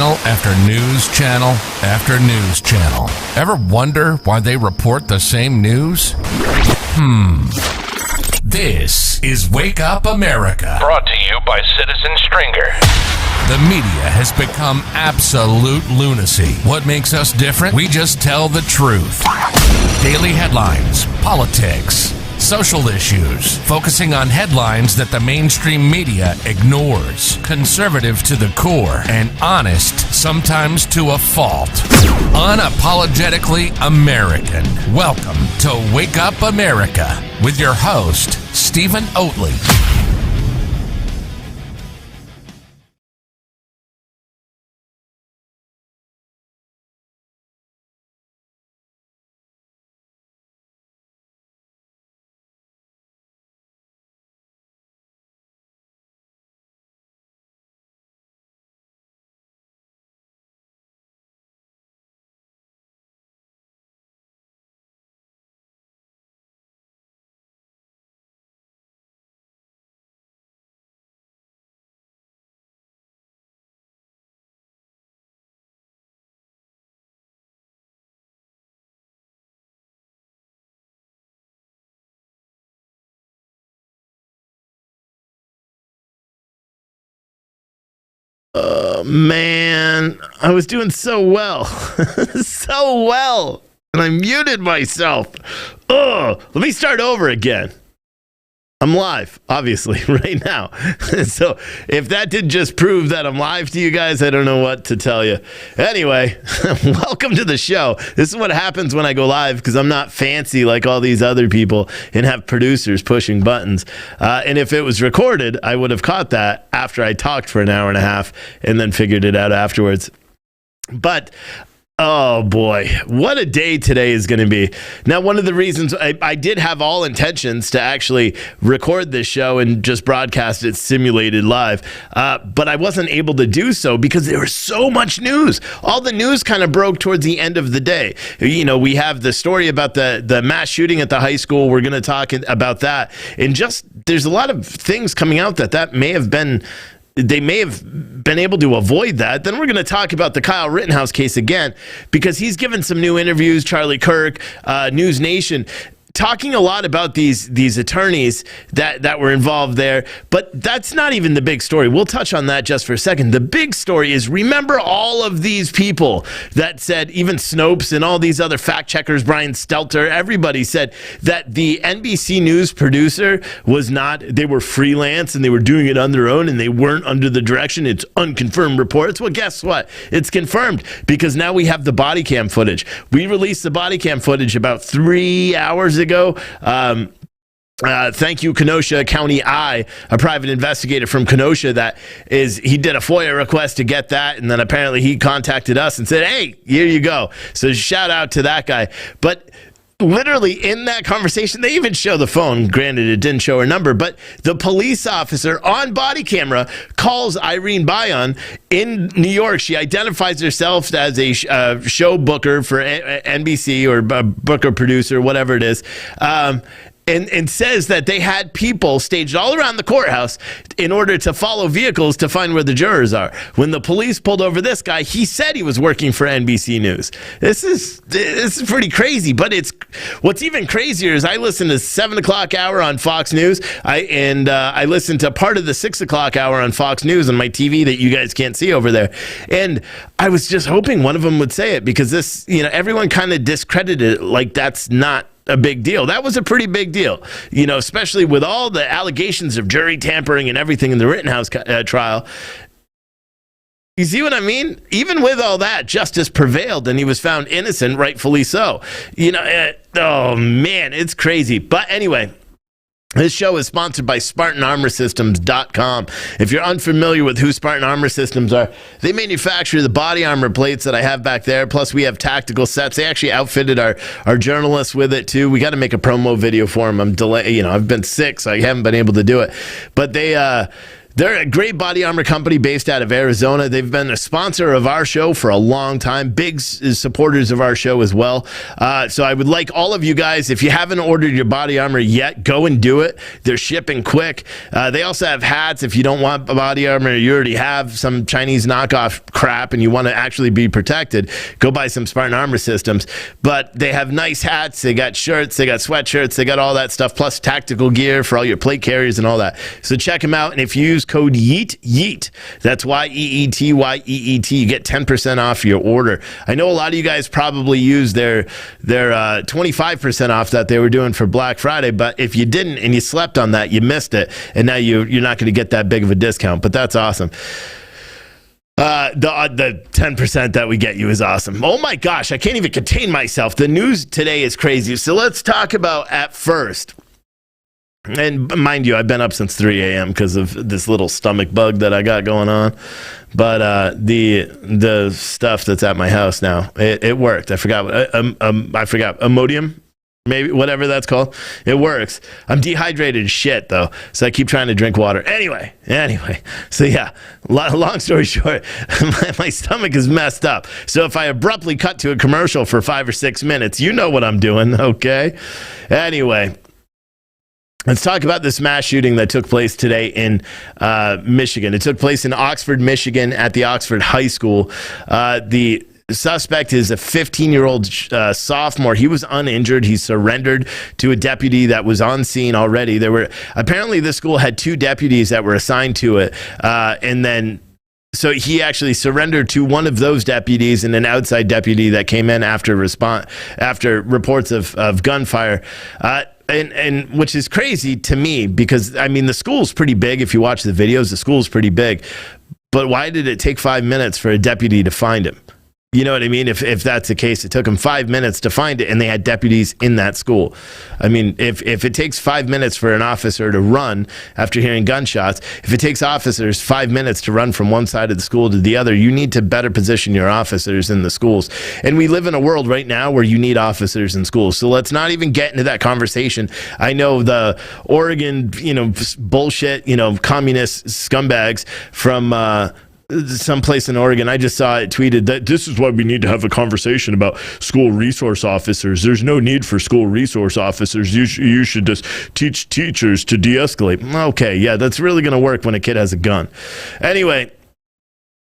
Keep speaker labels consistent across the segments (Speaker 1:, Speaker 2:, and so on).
Speaker 1: channel after news channel after news channel. Ever wonder why they report the same news? This is Wake Up America.
Speaker 2: Brought to you by Citizen Stringer.
Speaker 1: The media has become absolute lunacy. What makes us different? We just tell the truth. Daily headlines, politics, social issues, focusing on headlines that the mainstream media ignores. Conservative to the core and honest, sometimes to a fault. Unapologetically American. Welcome to Wake Up America with your host, Stephen Oatley.
Speaker 3: Man, I was doing so well. And I muted myself. Let me start over again. I'm live, obviously, right now. So if that did just prove that I'm live to you guys, I don't know what to tell you. Anyway, welcome to the show. This is what happens when I go live because I'm not fancy like all these other people and have producers pushing buttons. And if it was recorded, I would have caught that after I talked for an hour and a half and then figured it out afterwards. But oh boy, what a day today is going to be. Now, one of the reasons I did have all intentions to actually record this show and just broadcast it simulated live, but I wasn't able to do so because there was so much news. All the news kind of broke towards the end of the day. You know, we have the story about the mass shooting at the high school. We're going to talk about that. And just there's a lot of things coming out that may have been they may have been able to avoid that. Then we're going to talk about the Kyle Rittenhouse case again, because he's given some new interviews, Charlie Kirk, News Nation, talking a lot about these attorneys that were involved there. But that's not even the big story. We'll touch on that just for a second. The big story is, remember all of these people that said, even Snopes and all these other fact checkers, Brian Stelter, everybody said that the NBC News producer was not, they were freelance and they were doing it on their own and they weren't under the direction. It's unconfirmed reports. Well, guess what? It's confirmed, because now we have the body cam footage. We released the body cam footage about 3 hours ago. Thank you, Kenosha County a private investigator from Kenosha he did a FOIA request to get that, and then apparently he contacted us and said, hey, here you go. So shout out to that guy. But literally in that conversation, they even show the phone. Granted, it didn't show her number, but the police officer on body camera calls Irene Bayon in New York. She identifies herself as a show booker for NBC, or booker producer, whatever it is. And says that they had people staged all around the courthouse in order to follow vehicles to find where the jurors are. When the police pulled over this guy, he said he was working for NBC News. This is pretty crazy. But what's even crazier is I listen to 7 o'clock hour on Fox News. I listen to part of the 6 o'clock hour on Fox News on my TV that you guys can't see over there. And I was just hoping one of them would say it, because everyone kind of discredited it like that's not a big deal. That was a pretty big deal, especially with all the allegations of jury tampering and everything in the Rittenhouse trial. You see what I mean? Even with all that, justice prevailed and he was found innocent, rightfully so. Oh man, it's crazy. But anyway, this show is sponsored by SpartanArmorSystems.com. If you're unfamiliar with who Spartan Armor Systems are, they manufacture the body armor plates that I have back there. Plus, we have tactical sets. They actually outfitted our journalists with it too. We got to make a promo video for them. I've been sick, so I haven't been able to do it. But They're a great body armor company based out of Arizona. They've been a sponsor of our show for a long time, big supporters of our show as well. So I would like all of you guys, if you haven't ordered your body armor yet, go and do it. They're shipping quick. They also have hats. If you don't want body armor, you already have some Chinese knockoff crap and you want to actually be protected, go buy some Spartan Armor Systems. But they have nice hats. They got shirts. They got sweatshirts. They got all that stuff, plus tactical gear for all your plate carriers and all that. So check them out. And if you use code YEET, that's YEET, you get 10% off your order. I know a lot of you guys probably use their 25% off that they were doing for Black Friday, but if you didn't and you slept on that, you missed it, and now you're not going to get that big of a discount, but that's awesome. The 10% that we get you is awesome. Oh my gosh, I can't even contain myself. The news today is crazy. So let's talk about at first. And mind you, I've been up since 3 a.m. because of this little stomach bug that I got going on. But the stuff that's at my house now, it worked. I forgot Imodium, maybe, whatever that's called. It works. I'm dehydrated as shit though, so I keep trying to drink water. Anyway. So yeah, long story short, my stomach is messed up. So if I abruptly cut to a commercial for 5 or 6 minutes, you know what I'm doing, okay? Anyway. Let's talk about this mass shooting that took place today in Michigan. It took place in Oxford, Michigan at the Oxford High School. The suspect is a 15-year-old sophomore. He was uninjured. He surrendered to a deputy that was on scene already. Apparently this school had 2 deputies that were assigned to it. So he actually surrendered to one of those deputies and an outside deputy that came in after reports of gunfire. And which is crazy to me because, I mean, the school's pretty big. If you watch the videos, the school's pretty big. But why did it take 5 minutes for a deputy to find him? You know what I mean? If that's the case, it took him 5 minutes to find it, and they had deputies in that school. I mean, if it takes 5 minutes for an officer to run after hearing gunshots, if it takes officers 5 minutes to run from one side of the school to the other, you need to better position your officers in the schools. And we live in a world right now where you need officers in schools. So let's not even get into that conversation. I know the Oregon, bullshit, communist scumbags from someplace in Oregon, I just saw it tweeted that this is why we need to have a conversation about school resource officers. There's no need for school resource officers. You should just teach teachers to de-escalate. Okay, yeah, that's really going to work when a kid has a gun. Anyway,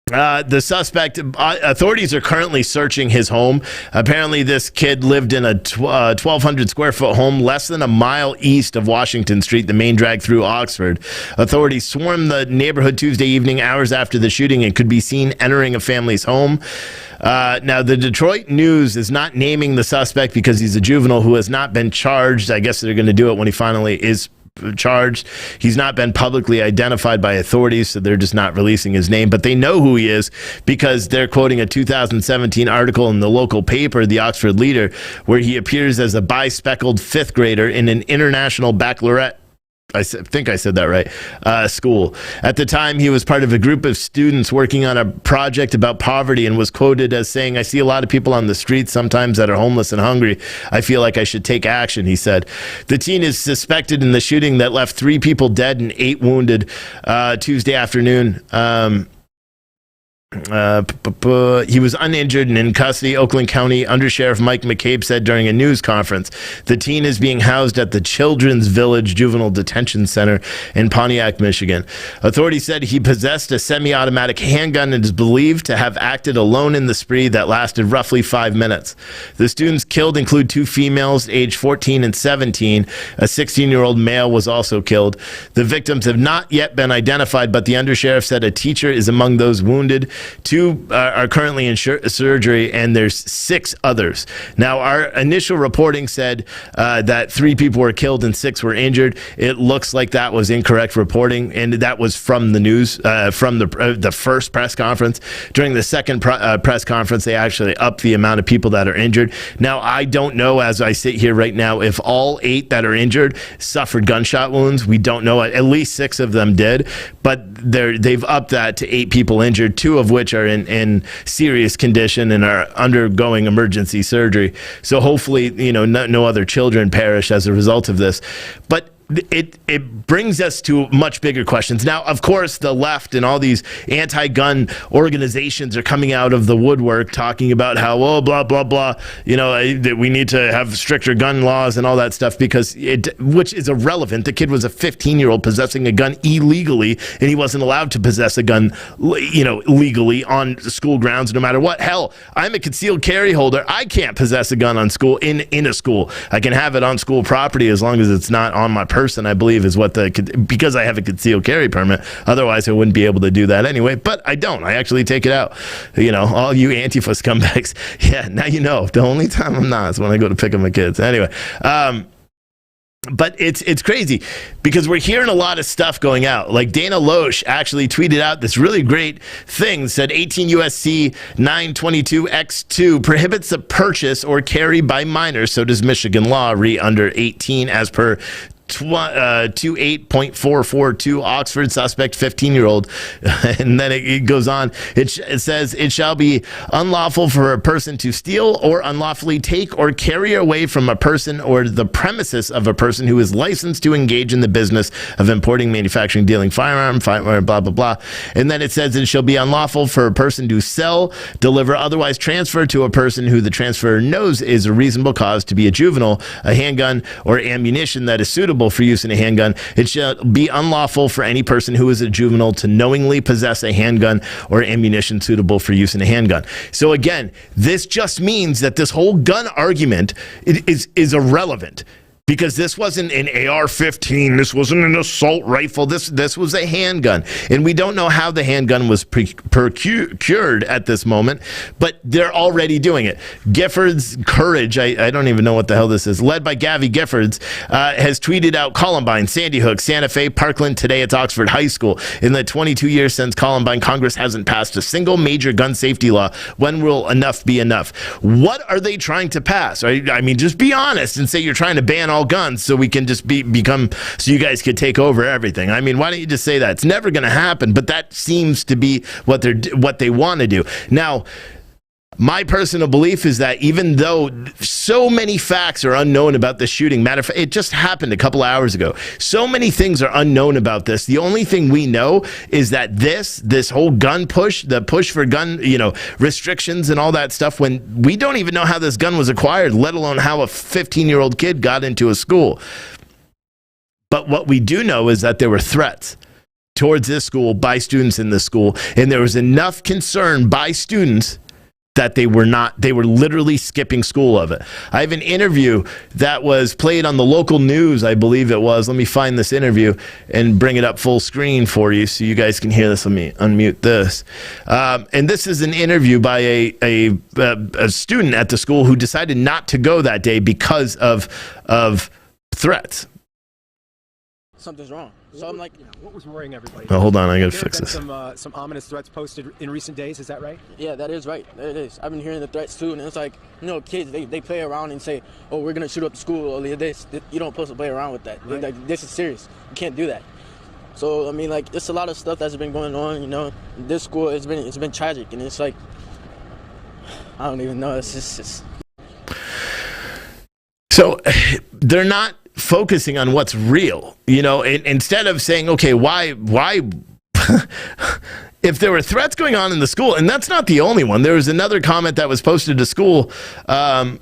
Speaker 3: the suspect, authorities are currently searching his home. Apparently, this kid lived in a 1,200 square foot home less than a mile east of Washington Street, the main drag through Oxford. Authorities swarmed the neighborhood Tuesday evening, hours after the shooting, and could be seen entering a family's home. Now, the Detroit News is not naming the suspect because he's a juvenile who has not been charged. I guess they're going to do it when he finally is charged. He's not been publicly identified by authorities, so they're just not releasing his name, but they know who he is because they're quoting a 2017 article in the local paper, the Oxford Leader, where he appears as a bi-speckled 5th grader in an international baccalaureate, I think I said that right, school. At the time, he was part of a group of students working on a project about poverty and was quoted as saying, "I see a lot of people on the streets sometimes that are homeless and hungry. I feel like I should take action," he said. The teen is suspected in the shooting that left 3 people dead and 8 wounded Tuesday afternoon. He was uninjured and in custody, Oakland County Undersheriff Mike McCabe said during a news conference. The teen is being housed at the Children's Village Juvenile Detention Center in Pontiac, Michigan. Authorities said he possessed a semi-automatic handgun and is believed to have acted alone in the spree that lasted roughly 5 minutes. The students killed include 2 females, aged 14 and 17. A 16-year-old male was also killed. The victims have not yet been identified, but the undersheriff said a teacher is among those wounded. 2 are currently in surgery, and there's 6 others. Now, our initial reporting said that 3 people were killed and 6 were injured. It looks like that was incorrect reporting, and that was from the news, from the first press conference. During the second press conference, they actually upped the amount of people that are injured. Now, I don't know, as I sit here right now, if all 8 that are injured suffered gunshot wounds. We don't know. At least 6 of them did, but they've upped that to 8 people injured, 2 of which are in serious condition and are undergoing emergency surgery. So hopefully, no other children perish as a result of this. But it brings us to much bigger questions. Now, of course, the left and all these anti-gun organizations are coming out of the woodwork talking about how, oh, blah, blah, blah, that we need to have stricter gun laws and all that stuff which is irrelevant. The kid was a 15-year-old possessing a gun illegally, and he wasn't allowed to possess a gun, legally on school grounds no matter what. Hell, I'm a concealed carry holder. I can't possess a gun on school in a school. I can have it on school property as long as it's not on my person, I believe is what because I have a concealed carry permit. Otherwise, I wouldn't be able to do that anyway. But I don't. I actually take it out. All you Antifa scumbags. Yeah, now you know. The only time I'm not is when I go to pick up my kids. Anyway, but it's crazy because we're hearing a lot of stuff going out. Like Dana Loesch actually tweeted out this really great thing, said 18 USC 922X2 prohibits the purchase or carry by minors. So does Michigan law, under 18 as per 28.442 Oxford suspect 15-year-old. And then it goes on. It says it shall be unlawful for a person to steal or unlawfully take or carry away from a person or the premises of a person who is licensed to engage in the business of importing, manufacturing, dealing firearm, blah, blah, blah. And then it says it shall be unlawful for a person to sell, deliver, otherwise transfer to a person who the transfer knows is a reasonable cause to be a juvenile, a handgun or ammunition that is suitable for use in a handgun. It shall be unlawful for any person who is a juvenile to knowingly possess a handgun or ammunition suitable for use in a handgun. So again, this just means that this whole gun argument is irrelevant. Because this wasn't an AR-15, this wasn't an assault rifle, this was a handgun. And we don't know how the handgun was procured at this moment, but they're already doing it. Giffords Courage, I don't even know what the hell this is, led by Gabby Giffords, has tweeted out Columbine, Sandy Hook, Santa Fe, Parkland, today it's Oxford High School. In the 22 years since Columbine, Congress hasn't passed a single major gun safety law. When will enough be enough? What are they trying to pass? I mean, just be honest and say you're trying to ban all guns so we can just become so you guys could take over everything. I mean, why don't you just say that? It's never going to happen, but that seems to be what they want to do. Now, my personal belief is that even though so many facts are unknown about this shooting, matter of fact, it just happened a couple hours ago. So many things are unknown about this. The only thing we know is that this whole gun push, the push for gun, restrictions and all that stuff, when we don't even know how this gun was acquired, let alone how a 15-year-old kid got into a school. But what we do know is that there were threats towards this school by students in this school, and there was enough concern by students that they were literally skipping school of it. I have an interview that was played on the local news, I believe it was. Let me find this interview and bring it up full screen for you so you guys can hear this. Let me unmute this. And this is an interview by a student at the school who decided not to go that day because of threats.
Speaker 4: Something's wrong. So I'm like,
Speaker 5: what was worrying everybody?
Speaker 3: Oh, hold on, I gotta fix this.
Speaker 5: Some ominous threats posted in recent days. Is that right?
Speaker 4: Yeah, that is right. It is. I've been hearing the threats too, and it's like, kids they play around and say, oh, we're gonna shoot up the school or this. You don't supposed to play around with that.
Speaker 5: Right.
Speaker 4: Like, this is serious. You can't do that. So I mean, like, there's a lot of stuff that's been going on. This school it's been tragic, and it's like, I don't even know. It's just.
Speaker 3: So they're not focusing on what's real, instead of saying, okay, why if there were threats going on in the school, and that's not the only one. There was another comment that was posted to school, that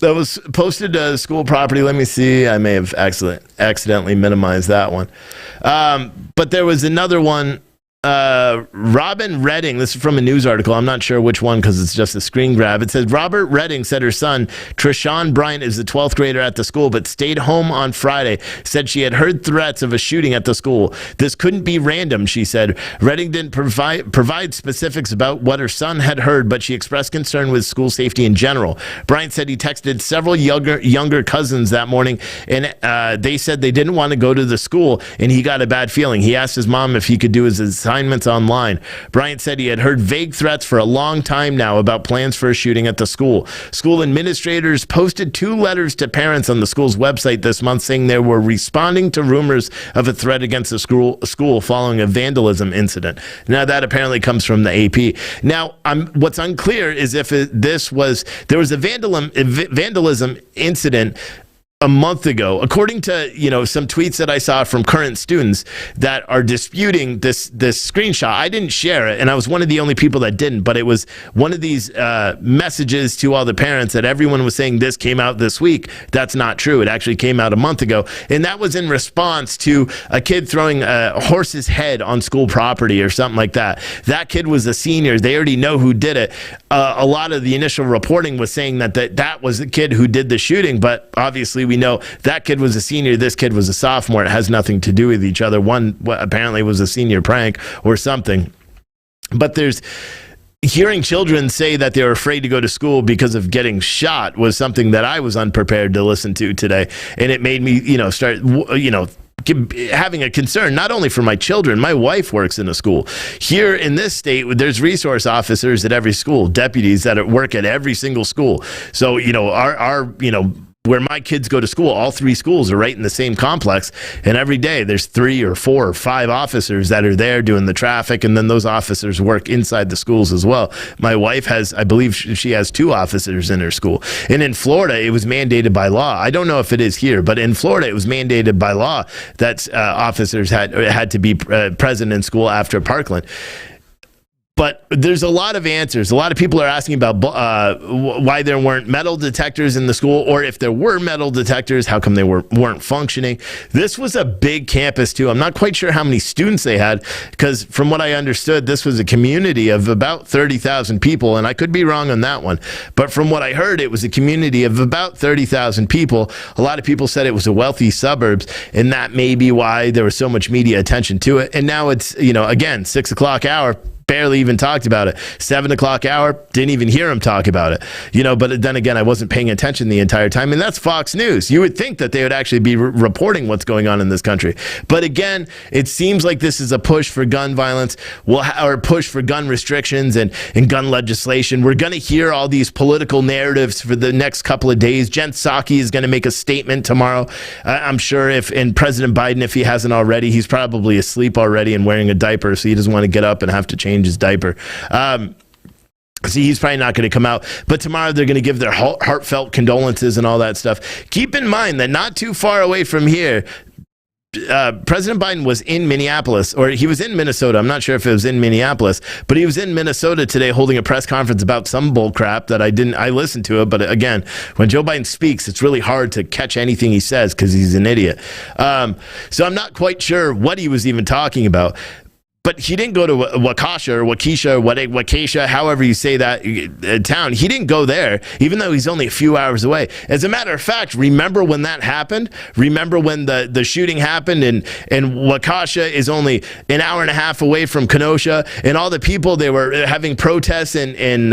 Speaker 3: was posted to school property. Let me see. I may have accidentally minimized that one. But there was another one. Robin Redding, this is from a news article, I'm not sure which one because it's just a screen grab. It says Robert Redding said her son Trishawn Bryant is the 12th grader at the school but stayed home on Friday. Said she had heard threats of a shooting at the school. This couldn't be random, she said. Redding didn't provide specifics about what her son had heard, but she expressed concern with school safety in general. Bryant said he texted several younger cousins that morning, and they said they didn't want to go to the school, and he got a bad feeling. He asked his mom if he could do his assignments online. Bryant said he had heard vague threats for a long time now about plans for a shooting at the school. School administrators posted 2 letters to parents on the school's website this month saying they were responding to rumors of a threat against the school following a vandalism incident. Now that apparently comes from the AP. Now, what's unclear is if there was a vandalism incident a month ago, according to some tweets that I saw from current students that are disputing this screenshot. I didn't share it, and I was one of the only people that didn't, but it was one of these messages to all the parents that everyone was saying this came out this week. That's not true. It actually came out a month ago, and that was in response to a kid throwing a horse's head on school property or something like that. That kid was a senior. They already know who did it. A lot of the initial reporting was saying that was the kid who did the shooting, but obviously we know that kid was a senior, this kid was a sophomore. It has nothing to do with each other. One apparently was a senior prank or something. But hearing children say that they're afraid to go to school because of getting shot was something that I was unprepared to listen to today. And it made me, start, having a concern, not only for my children. My wife works in a school. Here in this state, there's resource officers at every school, deputies that work at every single school. So, our where my kids go to school, all three schools are right in the same complex. And every day there's 3 or 4 or 5 officers that are there doing the traffic. And then those officers work inside the schools as well. My wife I believe she has 2 officers in her school. And in Florida, it was mandated by law. I don't know if it is here, but in Florida, it was mandated by law that officers had to be present in school after Parkland. But there's a lot of answers. A lot of people are asking about why there weren't metal detectors in the school, or if there were metal detectors, how come they weren't functioning? This was a big campus, too. I'm not quite sure how many students they had, because from what I understood, this was a community of about 30,000 people, and I could be wrong on that one. But from what I heard, it was a community of about 30,000 people. A lot of people said it was a wealthy suburbs, and that may be why there was so much media attention to it. And now it's, again, 6 o'clock hour. Barely even talked about it. 7 o'clock hour, didn't even hear him talk about it. But then again, I wasn't paying attention the entire time. And that's Fox News. You would think that they would actually be reporting what's going on in this country. But again, it seems like this is a push for gun violence, or push for gun restrictions and gun legislation. We're going to hear all these political narratives for the next couple of days. Jen Psaki is going to make a statement tomorrow. I'm sure and President Biden, if he hasn't already, he's probably asleep already and wearing a diaper, so he doesn't want to get up and have to change his diaper. See, he's probably not going to come out. But tomorrow they're going to give their heartfelt condolences and all that stuff. Keep in mind that not too far away from here, President Biden was in Minneapolis, or he was in Minnesota. I'm not sure if it was in Minneapolis, but he was in Minnesota today holding a press conference about some bull crap that I listened to it. But again, when Joe Biden speaks, it's really hard to catch anything he says because he's an idiot. So I'm not quite sure what he was even talking about. But he didn't go to Waukesha, however you say that town. He didn't go there, even though he's only a few hours away. As a matter of fact, remember when that happened? Remember when the shooting happened and Waukesha is only an hour and a half away from Kenosha, and all the people, they were having protests in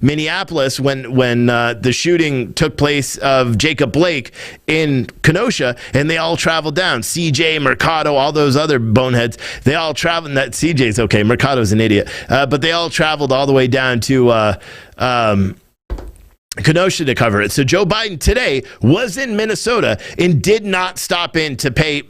Speaker 3: Minneapolis when the shooting took place of Jacob Blake in Kenosha, and they all traveled down. CJ, Mercado, all those other boneheads, they all traveled. That CJ's okay. Mercado's an idiot. But they all traveled all the way down to Kenosha to cover it. So Joe Biden today was in Minnesota and did not stop in to pay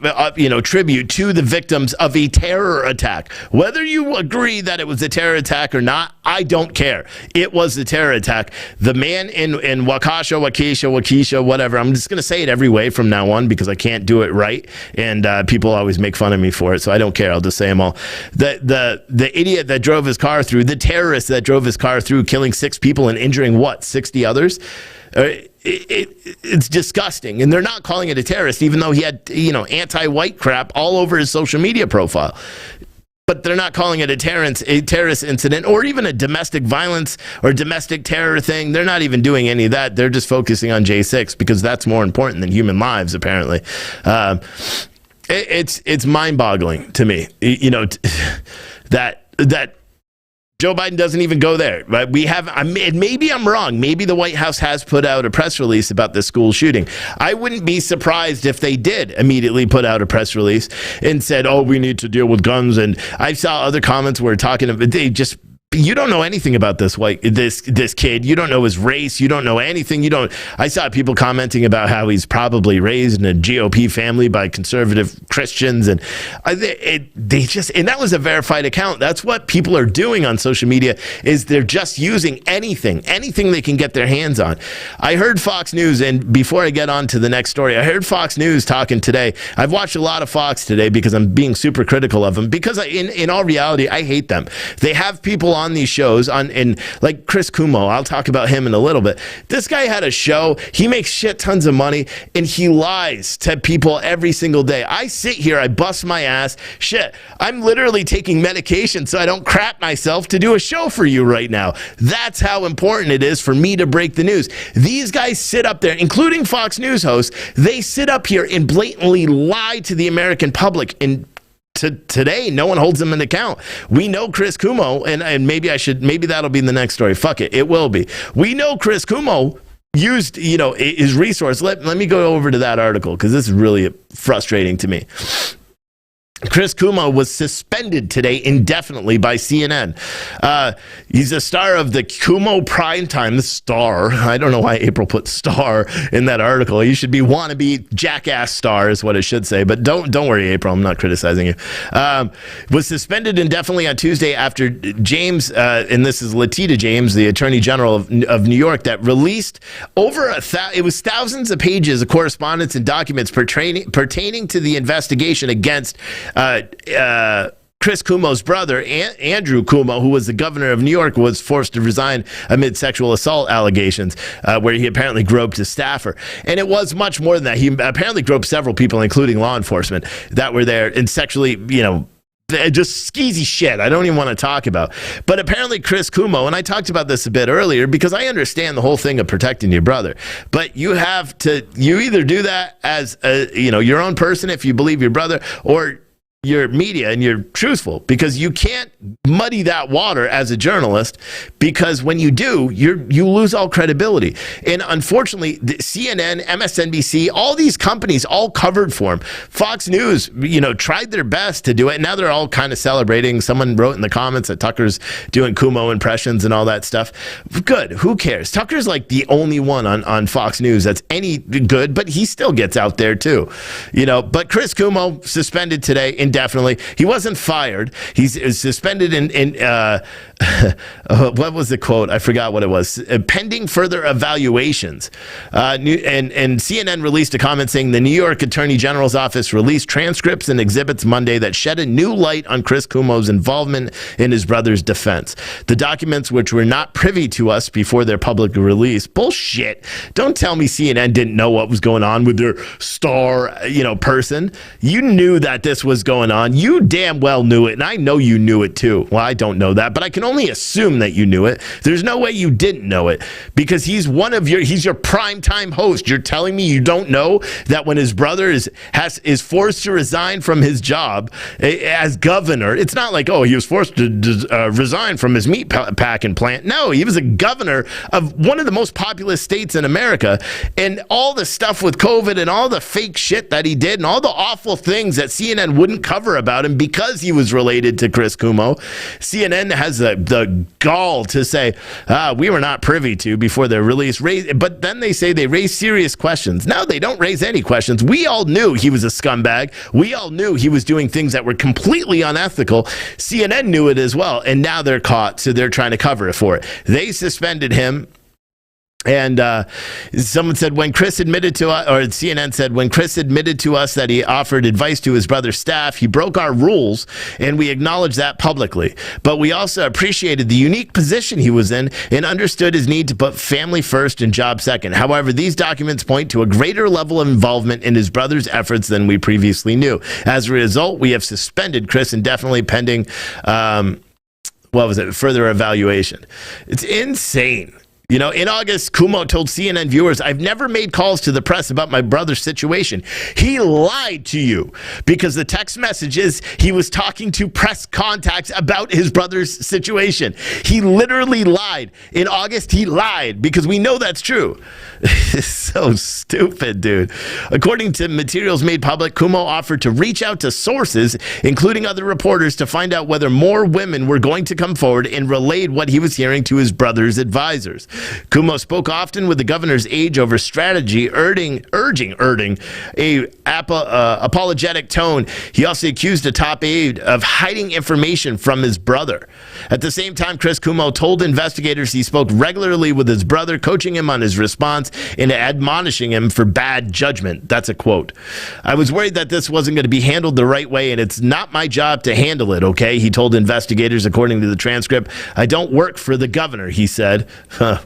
Speaker 3: tribute to the victims of a terror attack. Whether you agree that it was a terror attack or not, I don't care. It was a terror attack. The man in Waukesha, whatever. I'm just going to say it every way from now on because I can't do it right, and people always make fun of me for it, so I don't care. I'll just say them all. The idiot that drove his car through, the terrorist that drove his car through, killing 6 people and injuring 60 others. It's disgusting, and they're not calling it a terrorist, even though he had anti-white crap all over his social media profile. But they're not calling it a terrorist incident, or even a domestic violence or domestic terror thing. They're not even doing any of that. They're just focusing on J6 because that's more important than human lives, apparently. It's mind-boggling to me, that Joe Biden doesn't even go there. Right? Maybe I'm wrong. Maybe the White House has put out a press release about the school shooting. I wouldn't be surprised if they did immediately put out a press release and said, "Oh, we need to deal with guns." And I saw other comments where talking about they just You don't know anything about this kid. You don't know his race. You don't know anything. I saw people commenting about how he's probably raised in a GOP family by conservative Christians, and and that was a verified account. That's what people are doing on social media, is they're just using anything they can get their hands on. I heard Fox News, and before I get on to the next story, I heard Fox News talking today. I've watched a lot of Fox today because I'm being super critical of them, because in all reality, I hate them. They have people on these shows like Chris Cuomo. I'll talk about him in a little bit. This guy had a show. He makes shit tons of money, and he lies to people every single day. I sit here, I bust my ass. Shit, I'm literally taking medication so I don't crap myself to do a show for you right now. That's how important it is for me to break the news. These guys sit up there, including Fox News hosts, they sit up here and blatantly lie to the American public, and today, no one holds him in account. We know Chris Cuomo, and maybe that'll be the next story. Fuck it. It will be. We know Chris Cuomo used, his resource. Let me go over to that article, because this is really frustrating to me. Chris Cuomo was suspended today indefinitely by CNN. He's a star of the Cuomo Primetime. The star. I don't know why April put star in that article. You should be wannabe jackass star is what it should say. But don't worry, April. I'm not criticizing you. Was suspended indefinitely on Tuesday after James, and this is Letitia James, the Attorney General of New York, that released it was thousands of pages of correspondence and documents pertaining to the investigation against Chris Cuomo's brother, Andrew Cuomo, who was the governor of New York, was forced to resign amid sexual assault allegations, where he apparently groped a staffer. And it was much more than that. He apparently groped several people, including law enforcement, that were there, and sexually, just skeezy shit I don't even want to talk about. But apparently Chris Cuomo, and I talked about this a bit earlier, because I understand the whole thing of protecting your brother, but you either do that as your own person if you believe your brother, or your media and you're truthful, because you can't muddy that water as a journalist, because when you do, you lose all credibility. And unfortunately, the CNN, MSNBC, all these companies all covered for him. Fox News, tried their best to do it. And now they're all kind of celebrating. Someone wrote in the comments that Tucker's doing Cuomo impressions and all that stuff. Good. Who cares? Tucker's like the only one on Fox News that's any good, but he still gets out there too. But Chris Cuomo suspended today indefinitely. He wasn't fired. He's suspended in what was the quote? I forgot what it was. Pending further evaluations. And CNN released a comment saying the New York Attorney General's office released transcripts and exhibits Monday that shed a new light on Chris Cuomo's involvement in his brother's defense. The documents, which were not privy to us before their public release. Bullshit. Don't tell me CNN didn't know what was going on with their star, person. You knew that this was going on. You damn well knew it, and I know you knew it too. Well, I don't know that, but I can only assume that you knew it. There's no way you didn't know it, because he's your primetime host. You're telling me you don't know that when his brother is forced to resign from his job as governor, it's not like, he was forced to resign from his meat packing plant. No, he was a governor of one of the most populous states in America, and all the stuff with COVID and all the fake shit that he did and all the awful things that CNN wouldn't cover about him because he was related to Chris Cuomo. CNN has the gall to say, we were not privy to before their release. But then they say they raise serious questions. No, they don't raise any questions. We all knew he was a scumbag. We all knew he was doing things that were completely unethical. CNN knew it as well, and now they're caught, so they're trying to cover it for it. They suspended him. And someone said, when Chris admitted to us, or CNN said, when Chris admitted to us that he offered advice to his brother's staff, he broke our rules, and we acknowledge that publicly. But we also appreciated the unique position he was in and understood his need to put family first and job second. However, these documents point to a greater level of involvement in his brother's efforts than we previously knew. As a result, we have suspended Chris indefinitely pending, further evaluation. It's insane. You know, in August, Cuomo told CNN viewers, "I've never made calls to the press about my brother's situation." He lied to you because the text messages he was talking to press contacts about his brother's situation. He literally lied. In August, he lied because we know that's true. It's so stupid, dude. According to materials made public, Cuomo offered to reach out to sources, including other reporters, to find out whether more women were going to come forward, and relayed what he was hearing to his brother's advisors. Cuomo spoke often with the governor's age over strategy, urging a apologetic tone. He also accused a top aide of hiding information from his brother. At the same time, Chris Cuomo told investigators he spoke regularly with his brother, coaching him on his response and admonishing him for bad judgment. That's a quote. "I was worried that this wasn't going to be handled the right way, and it's not my job to handle it, okay?" he told investigators, according to the transcript. "I don't work for the governor," he said.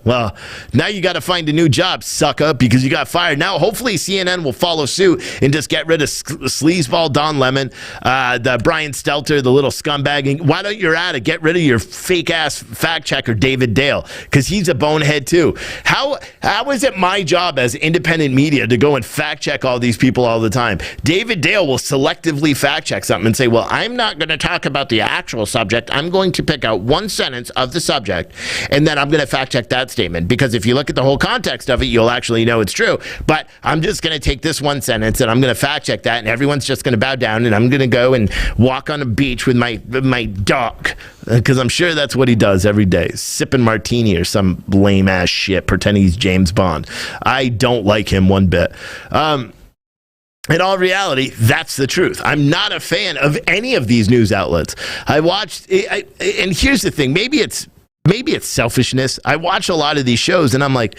Speaker 3: Well, now you got to find a new job, sucker, because you got fired. Now, hopefully, CNN will follow suit and just get rid of sleazeball Don Lemon, the Brian Stelter, the little scumbag. Why don't you at it? Get rid of your fake-ass fact-checker, David Dale, because he's a bonehead, too. How is it my job as independent media to go and fact-check all these people all the time? David Dale will selectively fact-check something and say, well, I'm not going to talk about the actual subject. I'm going to pick out one sentence of the subject, and then I'm going to fact-check that statement, because if you look at the whole context of it, you'll actually know it's true. But I'm just going to take this one sentence and I'm going to fact check that, and everyone's just going to bow down, and I'm going to go and walk on a beach with my dog, because I'm sure that's what he does every day, sipping martini or some lame ass shit, pretending he's James Bond. I don't like him one bit. In all reality, that's the truth. I'm not a fan of any of these news outlets. And here's the thing, maybe it's selfishness. I watch a lot of these shows and I'm like,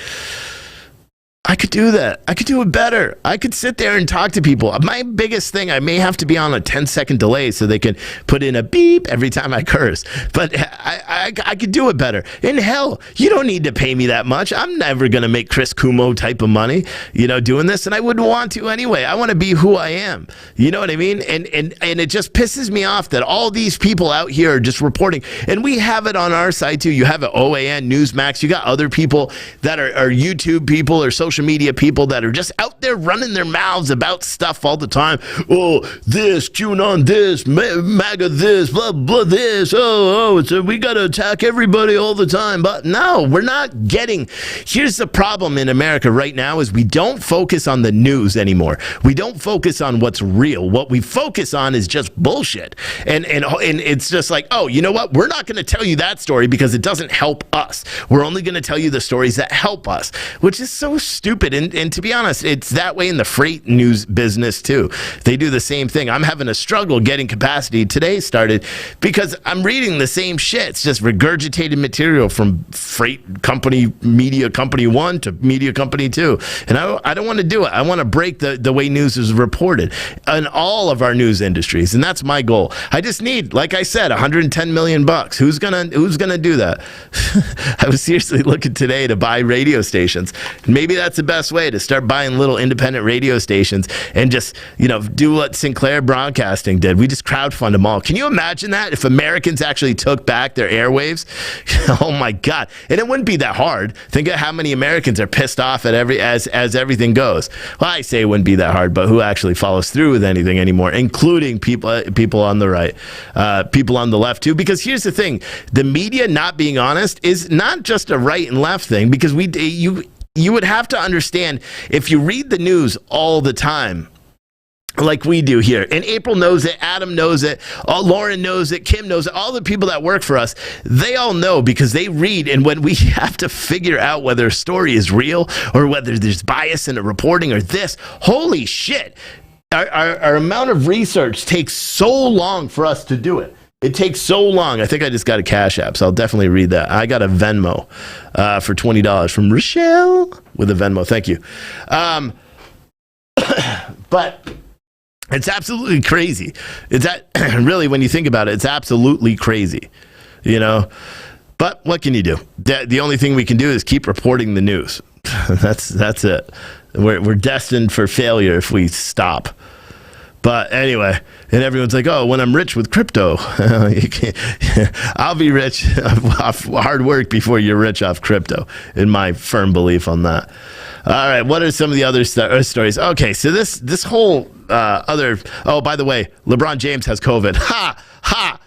Speaker 3: I could do that. I could do it better. I could sit there and talk to people. My biggest thing, I may have to be on a 10-second delay so they can put in a beep every time I curse. But I could do it better. And hell, you don't need to pay me that much. I'm never going to make Chris Cuomo type of money, doing this. And I wouldn't want to anyway. I want to be who I am. You know what I mean? And it just pisses me off that all these people out here are just reporting. And we have it on our side too. You have an OAN, Newsmax. You got other people that are YouTube people or social media people that are just out there running their mouths about stuff all the time. Oh, this, QAnon this, MAGA this, blah, blah, this. We got to attack everybody all the time. But no, we're not getting... Here's the problem in America right now is we don't focus on the news anymore. We don't focus on what's real. What we focus on is just bullshit. And it's just like, oh, you know what? We're not going to tell you that story because it doesn't help us. We're only going to tell you the stories that help us, which is so stupid. And to be honest, it's that way in the freight news business too. They do the same thing. I'm having a struggle getting capacity today started because I'm reading the same shit. It's just regurgitated material from freight company, media company 1 to media company 2. And I don't want to do it. I want to break the way news is reported in all of our news industries. And that's my goal. I just need, like I said, $110 million. Who's gonna do that? I was seriously looking today to buy radio stations. Maybe that's the best way to start buying little independent radio stations and just, do what Sinclair Broadcasting did. We just crowdfund them all. Can you imagine that if Americans actually took back their airwaves? Oh my God. And it wouldn't be that hard. Think of how many Americans are pissed off at as everything goes. Well, I say it wouldn't be that hard, but who actually follows through with anything anymore, including people on the right, people on the left too? Because here's the thing, the media not being honest is not just a right and left thing, because you would have to understand, if you read the news all the time, like we do here, and April knows it, Adam knows it, Lauren knows it, Kim knows it, all the people that work for us, they all know because they read. And when we have to figure out whether a story is real or whether there's bias in the reporting or this, holy shit, our amount of research takes so long for us to do it. It takes so long. I think I just got a Cash App, so I'll definitely read that. I got a Venmo for $20 from Rochelle with a Venmo. Thank you. But it's absolutely crazy. It's really, when you think about it, it's absolutely crazy, But what can you do? The only thing we can do is keep reporting the news. That's it. We're destined for failure if we stop. But anyway, and everyone's like, oh, when I'm rich with crypto, you can't, I'll be rich off hard work before you're rich off crypto, in my firm belief on that. All right, what are some of the other stories? Okay, so this whole oh, by the way, LeBron James has COVID. Ha!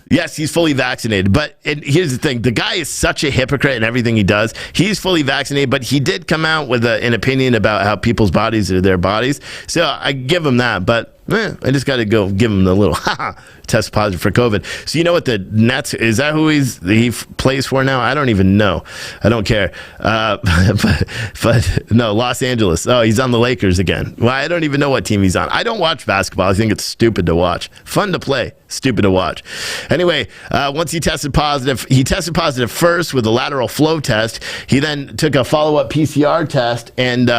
Speaker 3: Yes, he's fully vaccinated. But here's the thing. The guy is such a hypocrite in everything he does. He's fully vaccinated, but he did come out with an opinion about how people's bodies are their bodies. So I give him that. But I just got to go give him the little test positive for COVID. So you know what the Nets, is that who he plays for now? I don't even know. I don't care. But no, Los Angeles. Oh, he's on the Lakers again. Well, I don't even know what team he's on. I don't watch basketball. I think it's stupid to watch. Fun to play. Stupid to watch. Anyway, once he tested positive first with a lateral flow test. He then took a follow-up PCR test and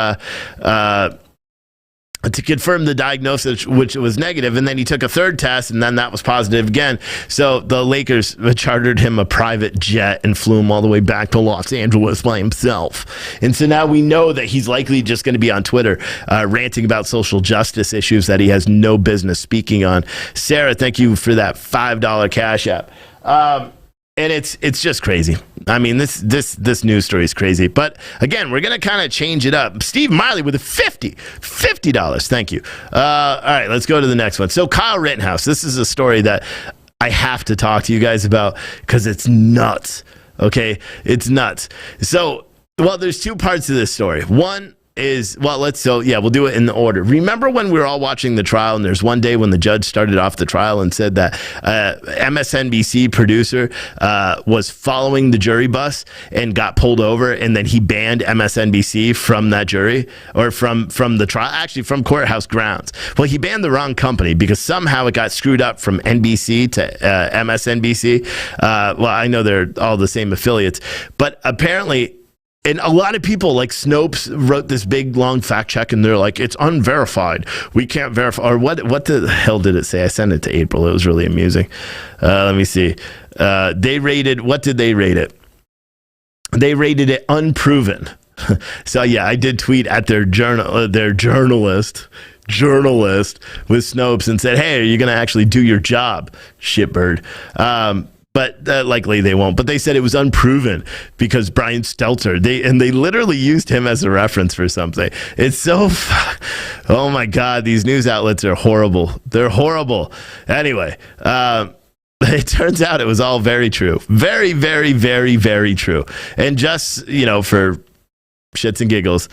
Speaker 3: to confirm the diagnosis, which was negative, and then he took a third test, and then that was positive again. So the Lakers chartered him a private jet and flew him all the way back to Los Angeles by himself. And so now we know that he's likely just going to be on Twitter ranting about social justice issues that he has no business speaking on. Sarah, thank you for that $5 Cash App. And it's just crazy. I mean, this news story is crazy. But again, we're going to kind of change it up. Steve Miley with a $50. Thank you. All right, let's go to the next one. So Kyle Rittenhouse, this is a story that I have to talk to you guys about because it's nuts. Okay, it's nuts. So, well, there's two parts to this story. One is, we'll do it in the order. Remember when we were all watching the trial, and there's one day when the judge started off the trial and said that MSNBC producer was following the jury bus and got pulled over, and then he banned MSNBC from that jury, or from the trial, actually from courthouse grounds. Well, he banned the wrong company because somehow it got screwed up from NBC to MSNBC. Well, I know they're all the same affiliates, but apparently, and a lot of people, like Snopes, wrote this big, long fact check, and they're like, it's unverified. We can't verify. Or what the hell did it say? I sent it to April. It was really amusing. Let me see. What did they rate it? They rated it unproven. So, yeah, I did tweet at their journalist with Snopes and said, hey, are you going to actually do your job, shitbird? But likely they won't. But they said it was unproven because Brian Stelter, they literally used him as a reference for something. It's so, oh my God, these news outlets are horrible. They're horrible. Anyway, it turns out it was all very true. Very, very, very, very true. And just, for shits and giggles,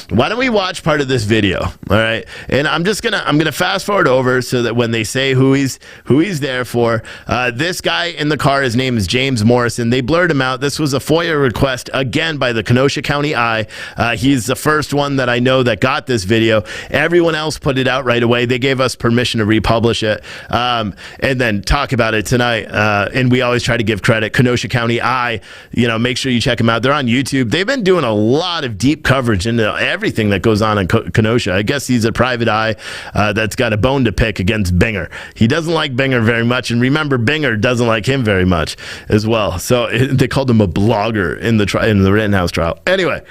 Speaker 3: why don't we watch part of this video? All right, and I'm gonna fast forward over so that when they say who he's there for, this guy in the car, his name is James Morrison. They blurred him out. This was a FOIA request again by the Kenosha County Eye. He's the first one that I know that got this video. Everyone else put it out right away. They gave us permission to republish it and then talk about it tonight. And we always try to give credit. Kenosha County Eye. Make sure you check them out. They're on YouTube. They've been doing a lot of deep coverage into everything that goes on in Kenosha. I guess he's a private eye that's got a bone to pick against Binger. He doesn't like Binger very much, and remember, Binger doesn't like him very much as well. So they called him a blogger in the Rittenhouse trial. Anyway,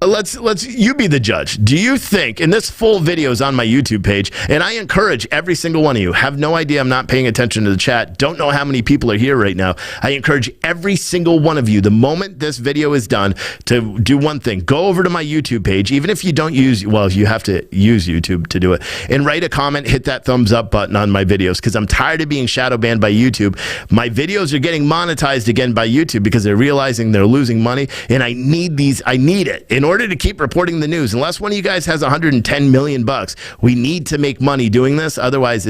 Speaker 3: let's you be the judge. Do you think, and this full video is on my YouTube page, and I encourage every single one of you, have no idea I'm not paying attention to the chat, don't know how many people are here right now. I encourage every single one of you, the moment this video is done, to do one thing. Go over to my YouTube page, even if you don't use, well, you have to use YouTube to do it, and write a comment, hit that thumbs up button on my videos, because I'm tired of being shadow banned by YouTube. My videos are getting monetized again by YouTube because they're realizing they're losing money, and I need it. In order to keep reporting the news, unless one of you guys has $110 million, we need to make money doing this. Otherwise,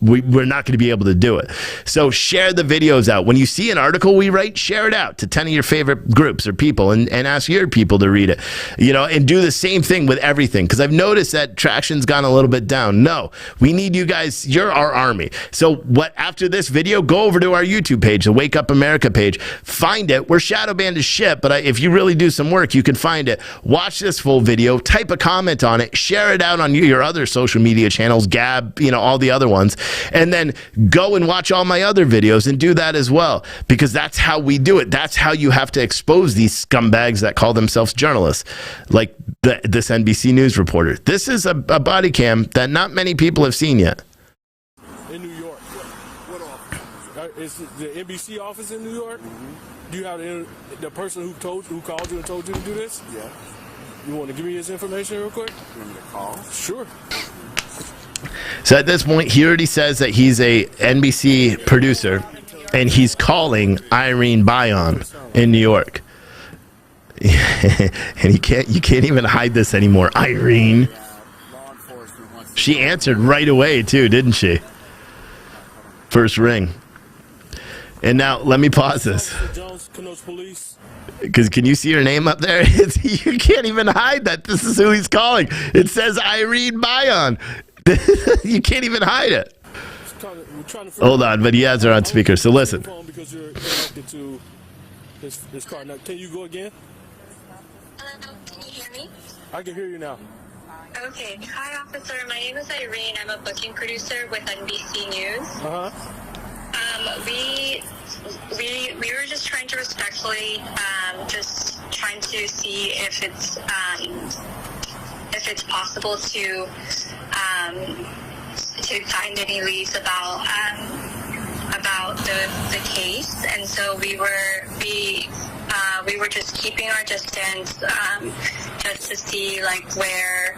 Speaker 3: we're not going to be able to do it. So share the videos out. When you see an article we write, share it out to 10 of your favorite groups or people, and ask your people to read it. And do the same thing with everything, because I've noticed that traction's gone a little bit down. No, we need you guys. You're our army. So after this video, go over to our YouTube page, the Wake Up America page. Find it. We're shadow banned as shit, but if you really do some work, you can find it. Watch this full video, type a comment on it, share it out on your other social media channels, Gab, all the other ones, and then go and watch all my other videos and do that as well, because that's how we do it. That's how you have to expose these scumbags that call themselves journalists. Like, this NBC News reporter. This is a body cam that not many people have seen yet.
Speaker 6: In New York. What office? Is the NBC office in New York? Mm-hmm. Do you have the person who called you and told you to do this?
Speaker 7: Yeah.
Speaker 6: You want to give me his information real quick?
Speaker 7: You want me to call?
Speaker 6: Sure.
Speaker 3: So at this point, he already says that he's a NBC producer, and he's calling Irene Bayon in New York. And you can't even hide this anymore, Irene. She answered right away too, didn't she? First ring. And now let me pause this, because can you see her name up there? You can't even hide that this is who he's calling. It says Irene Bayon. You can't even hide it. Hold on, but he has her on speaker, so listen.
Speaker 6: Because you're connected to his car. Now, can you go again?
Speaker 8: Can you hear me?
Speaker 6: I can hear you now.
Speaker 8: Okay. Hi, officer. My name is Irene. I'm a booking producer with NBC News. We were just trying to respectfully, just trying to see if it's possible to find any leads about the case, and so we were just keeping our distance, just to see like where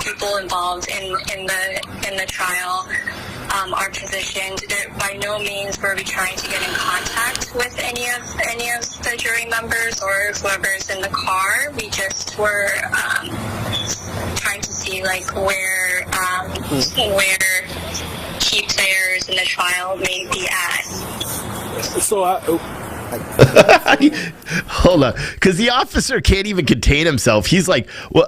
Speaker 8: people involved in the trial are positioned. By no means were we trying to get in contact with any of the jury members or whoever's in the car. We just were trying to see like where key players in the trial may be at.
Speaker 6: So
Speaker 3: hold on, because the officer can't even contain himself. He's like, well,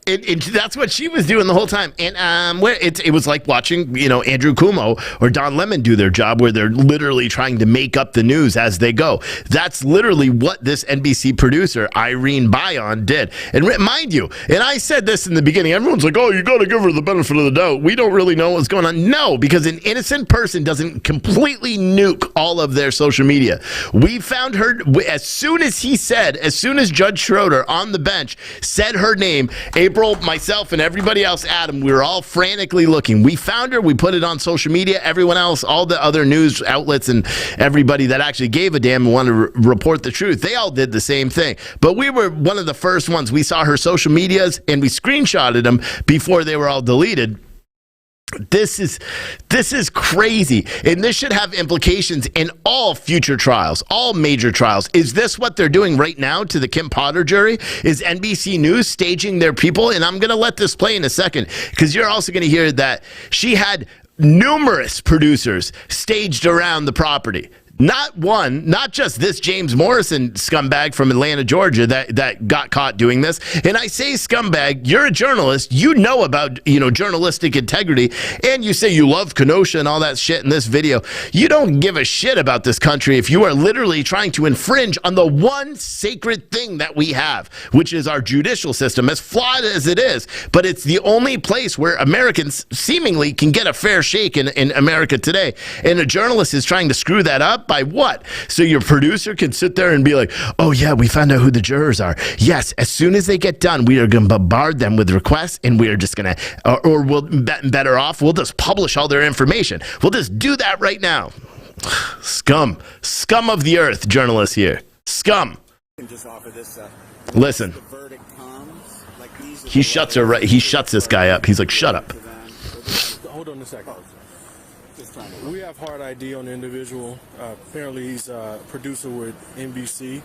Speaker 3: and that's what she was doing the whole time. And it was like watching, Andrew Cuomo or Don Lemon do their job, where they're literally trying to make up the news as they go. That's literally what this NBC producer, Irene Bayon, did. And mind you, and I said this in the beginning, everyone's like, oh, you got to give her the benefit of the doubt. We don't really know what's going on. No, because an innocent person doesn't completely nuke all of their social media. We found her as soon as Judge Schroeder on the bench said her name, April, myself, and everybody else, Adam, we were all frantically looking. We found her. We put it on social media. Everyone else, all the other news outlets and everybody that actually gave a damn and wanted to report the truth, they all did the same thing. But we were one of the first ones. We saw her social medias, and we screenshotted them before they were all deleted. This is crazy, and this should have implications in all future trials, all major trials. Is this what they're doing right now to the Kim Potter jury? Is NBC News staging their people? And I'm going to let this play in a second, because you're also going to hear that she had numerous producers staged around the property. Not one, not just this James Morrison scumbag from Atlanta, Georgia that got caught doing this. And I say scumbag, you're a journalist, you know about, journalistic integrity, and you say you love Kenosha and all that shit in this video. You don't give a shit about this country if you are literally trying to infringe on the one sacred thing that we have, which is our judicial system, as flawed as it is. But it's the only place where Americans seemingly can get a fair shake in America today. And a journalist is trying to screw that up. By what? So your producer can sit there and be like, oh yeah, we found out who the jurors are. Yes, as soon as they get done, we are going to bombard them with requests, and we are just going to, or we'll better off, we'll just publish all their information. We'll just do that right now. Scum of the earth, journalists here. Scum.
Speaker 7: Just offer this,
Speaker 3: listen.
Speaker 7: The verdict comes, like
Speaker 3: he shuts this guy up. He's like, shut up.
Speaker 6: Hold on a second. We have hard ID on the individual. Apparently he's a producer with NBC.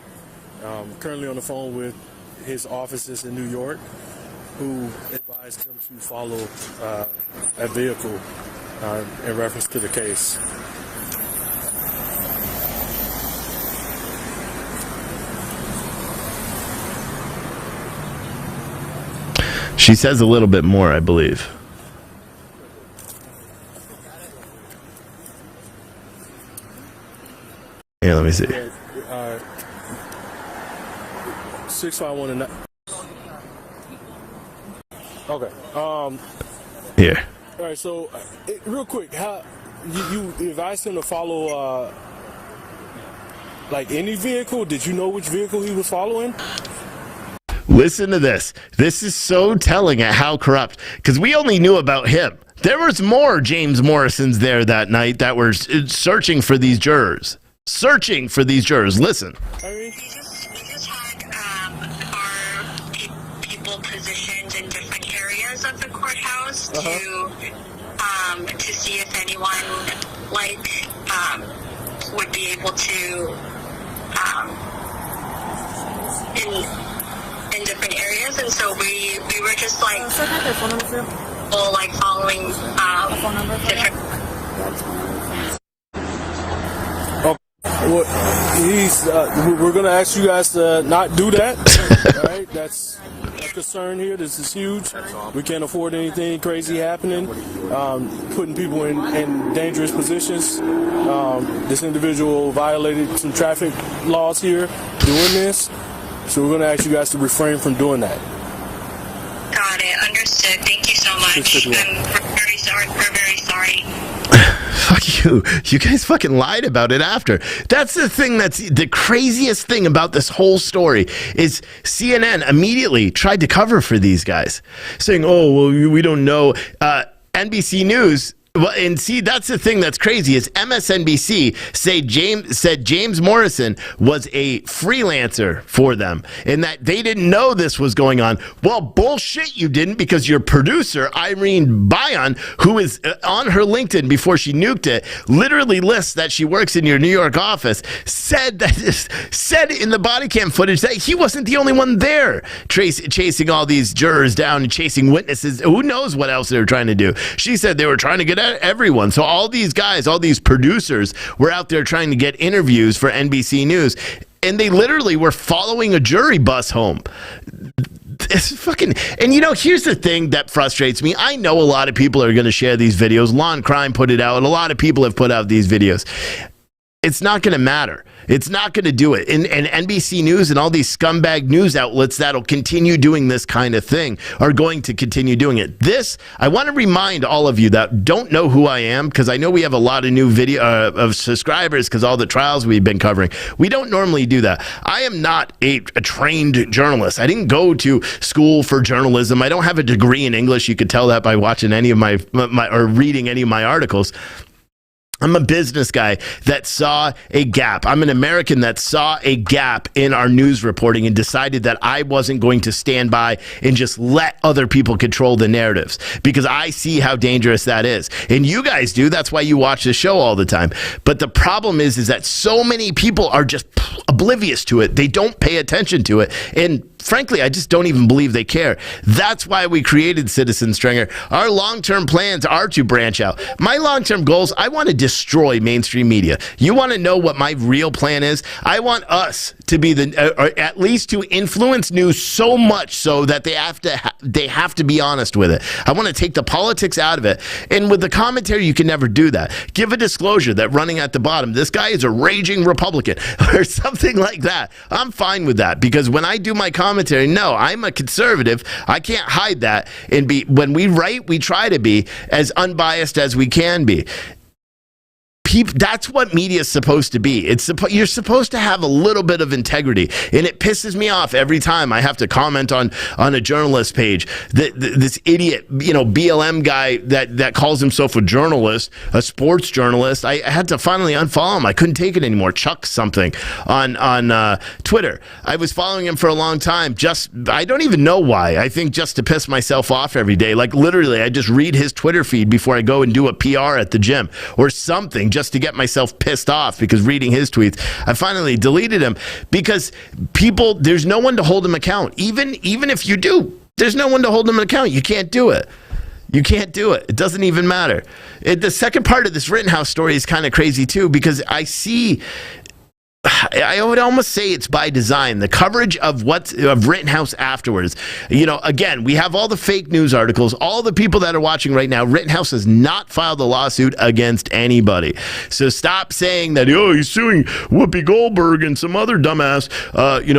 Speaker 6: Currently on the phone with his offices in New York, who advised him to follow a vehicle in reference to the case.
Speaker 3: She says a little bit more, I believe. Yeah, let me see.
Speaker 6: 651 and okay.
Speaker 3: Here.
Speaker 6: All right. So, real quick, how you advised him to follow like any vehicle? Did you know which vehicle he was following?
Speaker 3: Listen to this. This is so telling at how corrupt, because we only knew about him. There was more James Morrisons there that night that were searching for these jurors. Listen.
Speaker 8: We just had our people positioned in different areas of the courthouse to see if anyone would be able to in different areas, and so we were just following different.
Speaker 6: Well, we're going to ask you guys to not do that. All right, that's a concern here. This is huge. We can't afford anything crazy happening, putting people in dangerous positions. This individual violated some traffic laws here doing this, so we're going to ask you guys to refrain from doing that.
Speaker 8: Got it. Understood. Thank you so much. We're very sorry. We're very sorry.
Speaker 3: Fuck you. You guys fucking lied about it after. That's the thing that's the craziest thing about this whole story is CNN immediately tried to cover for these guys, saying, oh, well, we don't know. NBC News. Well, and see, that's the thing that's crazy is MSNBC said James Morrison was a freelancer for them and that they didn't know this was going on. Well, bullshit, you didn't, because your producer, Irene Bayon, who is on her LinkedIn before she nuked it, literally lists that she works in your New York office, said in the body cam footage that he wasn't the only one there chasing all these jurors down and chasing witnesses. Who knows what else they were trying to do? She said they were trying to get everyone. So all these guys, all these producers were out there trying to get interviews for NBC News, and they literally were following a jury bus home. It's fucking, and here's the thing that frustrates me. I know a lot of people are going to share these videos. Law and Crime put it out. A lot of people have put out these videos. It's not going to matter. It's not going to do it. And NBC News and all these scumbag news outlets that'll continue doing this kind of thing are going to continue doing it. I want to remind all of you that don't know who I am, because I know we have a lot of new video of subscribers because all the trials we've been covering. We don't normally do that. I am not a trained journalist. I didn't go to school for journalism. I don't have a degree in English. You could tell that by watching any of my or reading any of my articles. I'm a business guy that saw a gap. I'm an American that saw a gap in our news reporting and decided that I wasn't going to stand by and just let other people control the narratives, because I see how dangerous that is. And you guys do. That's why you watch the show all the time. But the problem is that so many people are just oblivious to it. They don't pay attention to it. And frankly, I just don't even believe they care. That's why we created Citizen Stringer. Our long-term plans are to branch out. My long-term goals, I want to destroy mainstream media. You want to know what my real plan is? I want us to be or at least to influence news so much so that they have to be honest with it. I want to take the politics out of it. And with the commentary, you can never do that. Give a disclosure that running at the bottom, this guy is a raging Republican or something like that. I'm fine with that, because when I do my commentary, no, I'm a conservative. I can't hide that. And when we write, we try to be as unbiased as we can be. That's what media is supposed to be. You're supposed to have a little bit of integrity, and it pisses me off every time I have to comment on a journalist page. This idiot, BLM guy that calls himself a journalist, a sports journalist. I had to finally unfollow him. I couldn't take it anymore. Chuck something on Twitter. I was following him for a long time. I don't even know why. I think just to piss myself off every day. Like literally, I just read his Twitter feed before I go and do a PR at the gym or something, just to get myself pissed off because reading his tweets. I finally deleted him because there's no one to hold him account. Even if you do, there's no one to hold him account. You can't do it. You can't do it. It doesn't even matter. The second part of this Rittenhouse story is kind of crazy too, because I would almost say it's by design. The coverage of Rittenhouse afterwards. Again, we have all the fake news articles, all the people that are watching right now. Rittenhouse has not filed a lawsuit against anybody. So stop saying that, he's suing Whoopi Goldberg and some other dumbass,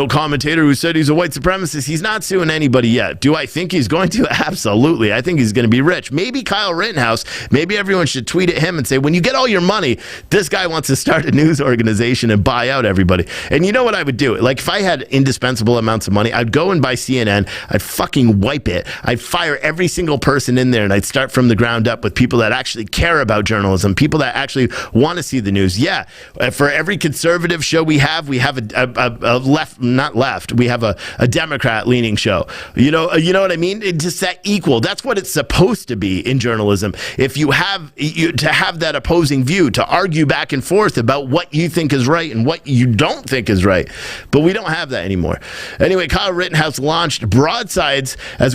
Speaker 3: commentator who said he's a white supremacist. He's not suing anybody yet. Do I think he's going to? Absolutely. I think he's going to be rich. Maybe Kyle Rittenhouse, maybe everyone should tweet at him and say, when you get all your money, this guy wants to start a news organization and buy out out everybody. And you know what I would do? Like, if I had indispensable amounts of money, I'd go and buy CNN. I'd fucking wipe it. I'd fire every single person in there, and I'd start from the ground up with people that actually care about journalism, people that actually want to see the news. Yeah, for every conservative show we have a left, not left. We have a Democrat-leaning show. You know what I mean? It's just that equal. That's what it's supposed to be in journalism. If you have to have that opposing view, to argue back and forth about what you think is right and what you don't think is right. But we don't have that anymore. Anyway, Kyle Rittenhouse launched broadsides as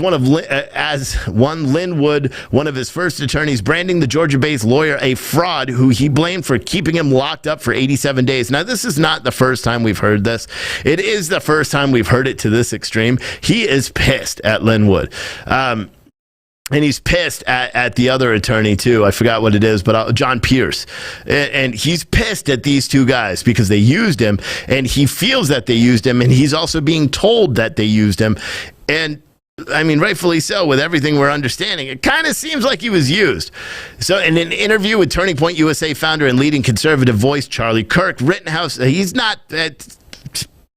Speaker 3: Lynn Wood, one of his first attorneys, branding the Georgia-based lawyer a fraud who he blamed for keeping him locked up for 87 days. Now, this is not the first time we've heard this. It is the first time we've heard it to this extreme. He is pissed at Lynn Wood. And he's pissed at the other attorney, too. I forgot what it is, but John Pierce. And he's pissed at these two guys because they used him, and he feels that they used him, and he's also being told that they used him. And I mean, rightfully so, with everything we're understanding. It kind of seems like he was used. So in an interview with Turning Point USA founder and leading conservative voice Charlie Kirk, Rittenhouse, he's not...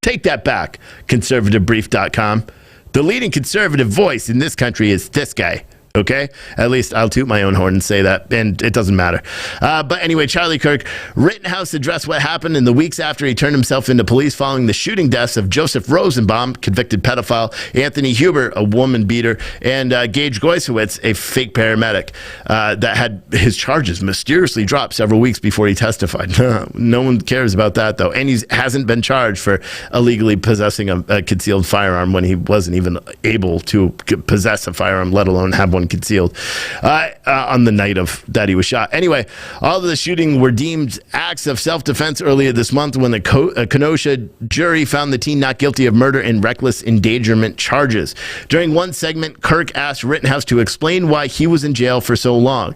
Speaker 3: take that back, conservativebrief.com. The leading conservative voice in this country is this guy. Okay? At least I'll toot my own horn and say that, and it doesn't matter. But anyway, Charlie Kirk, Rittenhouse addressed what happened in the weeks after he turned himself into police following the shooting deaths of Joseph Rosenbaum, convicted pedophile, Anthony Huber, a woman beater, and Gage Goisowitz, a fake paramedic, that had his charges mysteriously dropped several weeks before he testified. No one cares about that, though. And he hasn't been charged for illegally possessing a concealed firearm when he wasn't even able to possess a firearm, let alone have one concealed on the night of that he was shot. Anyway, all of the shooting were deemed acts of self-defense earlier this month when the Kenosha jury found the teen not guilty of murder and reckless endangerment charges. During one segment, Kirk asked Rittenhouse to explain why he was in jail for so long.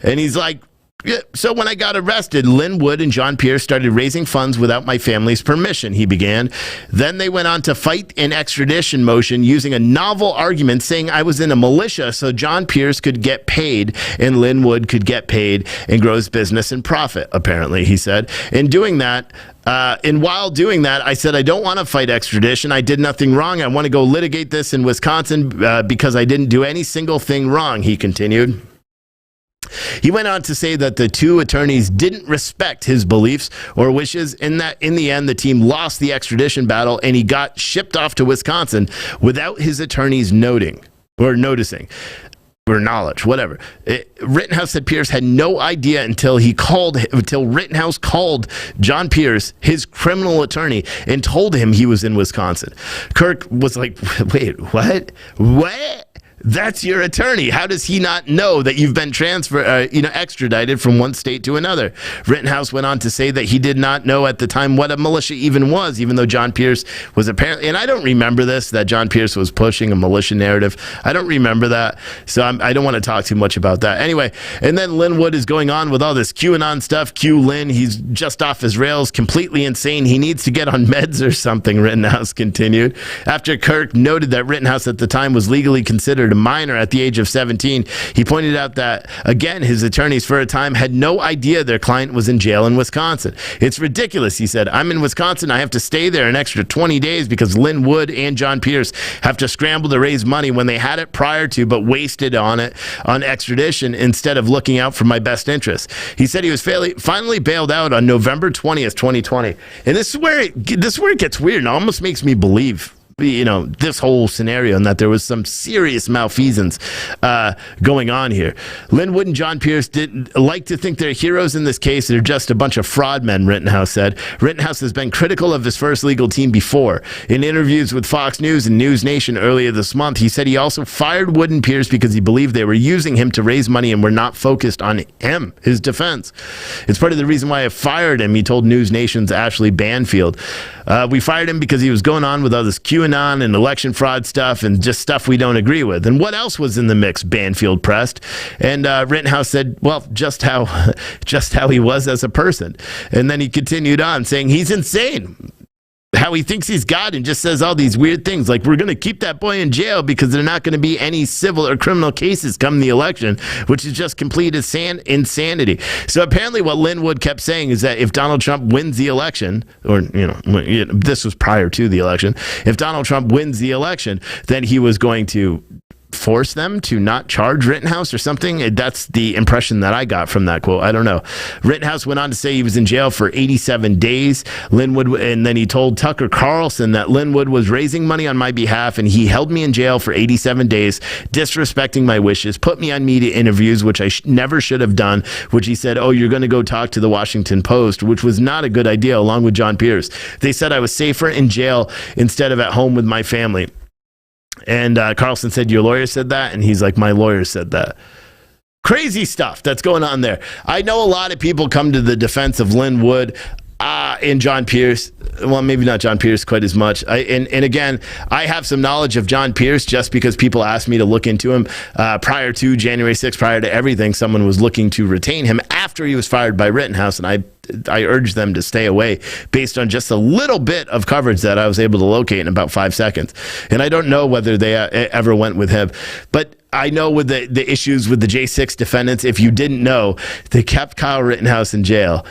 Speaker 3: And he's like, yeah, so when I got arrested, Lynn Wood and John Pierce started raising funds without my family's permission, he began. Then they went on to fight an extradition motion using a novel argument saying I was in a militia so John Pierce could get paid and Lynn Wood could get paid and grow his business and profit, apparently, he said. In doing that, and while doing that, I said, I don't want to fight extradition. I did nothing wrong. I want to go litigate this in Wisconsin because I didn't do any single thing wrong, he continued. He went on to say that the two attorneys didn't respect his beliefs or wishes, and that in the end, the team lost the extradition battle and he got shipped off to Wisconsin without his attorneys noticing or knowledge, whatever. Rittenhouse said Pierce had no idea until Rittenhouse called John Pierce, his criminal attorney, and told him he was in Wisconsin. Kirk was like, wait, what? What? That's your attorney. How does he not know that you've been extradited from one state to another? Rittenhouse went on to say that he did not know at the time what a militia even was, even though John Pierce was apparently, and I don't remember this, that John Pierce was pushing a militia narrative. I don't remember that, so I don't want to talk too much about that. Anyway, and then Lynn Wood is going on with all this QAnon stuff. Q Lynn, he's just off his rails, completely insane. He needs to get on meds or something, Rittenhouse continued. After Kirk noted that Rittenhouse at the time was legally considered a minor at the age of 17, he pointed out that, again, his attorneys for a time had no idea their client was in jail in Wisconsin. It's ridiculous, he said. I'm in Wisconsin. I have to stay there an extra 20 days because Lynn Wood and John Pierce have to scramble to raise money when they had it prior to, but wasted on it on extradition instead of looking out for my best interests. He said he was finally bailed out on November 20th, 2020. And this is where it gets weird and almost makes me believe this whole scenario and that there was some serious malfeasance going on here. Lynn Wood and John Pierce didn't like to think they're heroes in this case. They're just a bunch of fraud men, Rittenhouse said. Rittenhouse has been critical of his first legal team before. In interviews with Fox News and News Nation earlier this month, he said he also fired Wood and Pierce because he believed they were using him to raise money and were not focused on him, his defense. It's part of the reason why I fired him, he told News Nation's Ashley Banfield. We fired him because he was going on with all this QAnon and election fraud stuff and just stuff we don't agree with. And what else was in the mix, Banfield pressed. And Rittenhouse said, well, just how he was as a person. And then he continued on saying he's insane. how he thinks he's God and just says all these weird things like we're going to keep that boy in jail because there are not going to be any civil or criminal cases come the election, which is just complete insanity. So apparently what Linwood kept saying is that if Donald Trump wins the election, or this was prior to the election, if Donald Trump wins the election, then he was going to force them to not charge Rittenhouse or something. That's the impression that I got from that quote. I don't know. Rittenhouse went on to say he was in jail for 87 days. Linwood, and then he told Tucker Carlson that Linwood was raising money on my behalf and he held me in jail for 87 days, disrespecting my wishes, put me on media interviews, which I never should have done, which he said, oh, you're going to go talk to the Washington Post, which was not a good idea, along with John Pierce. They said I was safer in jail instead of at home with my family. And Carlson said, your lawyer said that? And he's like, my lawyer said that. Crazy stuff that's going on there. I know a lot of people come to the defense of Linwood and John Pierce. Well, maybe not John Pierce quite as much. And again, I have some knowledge of John Pierce just because people asked me to look into him prior to January 6th, prior to everything. Someone was looking to retain him after he was fired by Rittenhouse, and I urged them to stay away based on just a little bit of coverage that I was able to locate in about 5 seconds. And I don't know whether they ever went with him, but I know with the issues with the J6 defendants, if you didn't know, they kept Kyle Rittenhouse in jail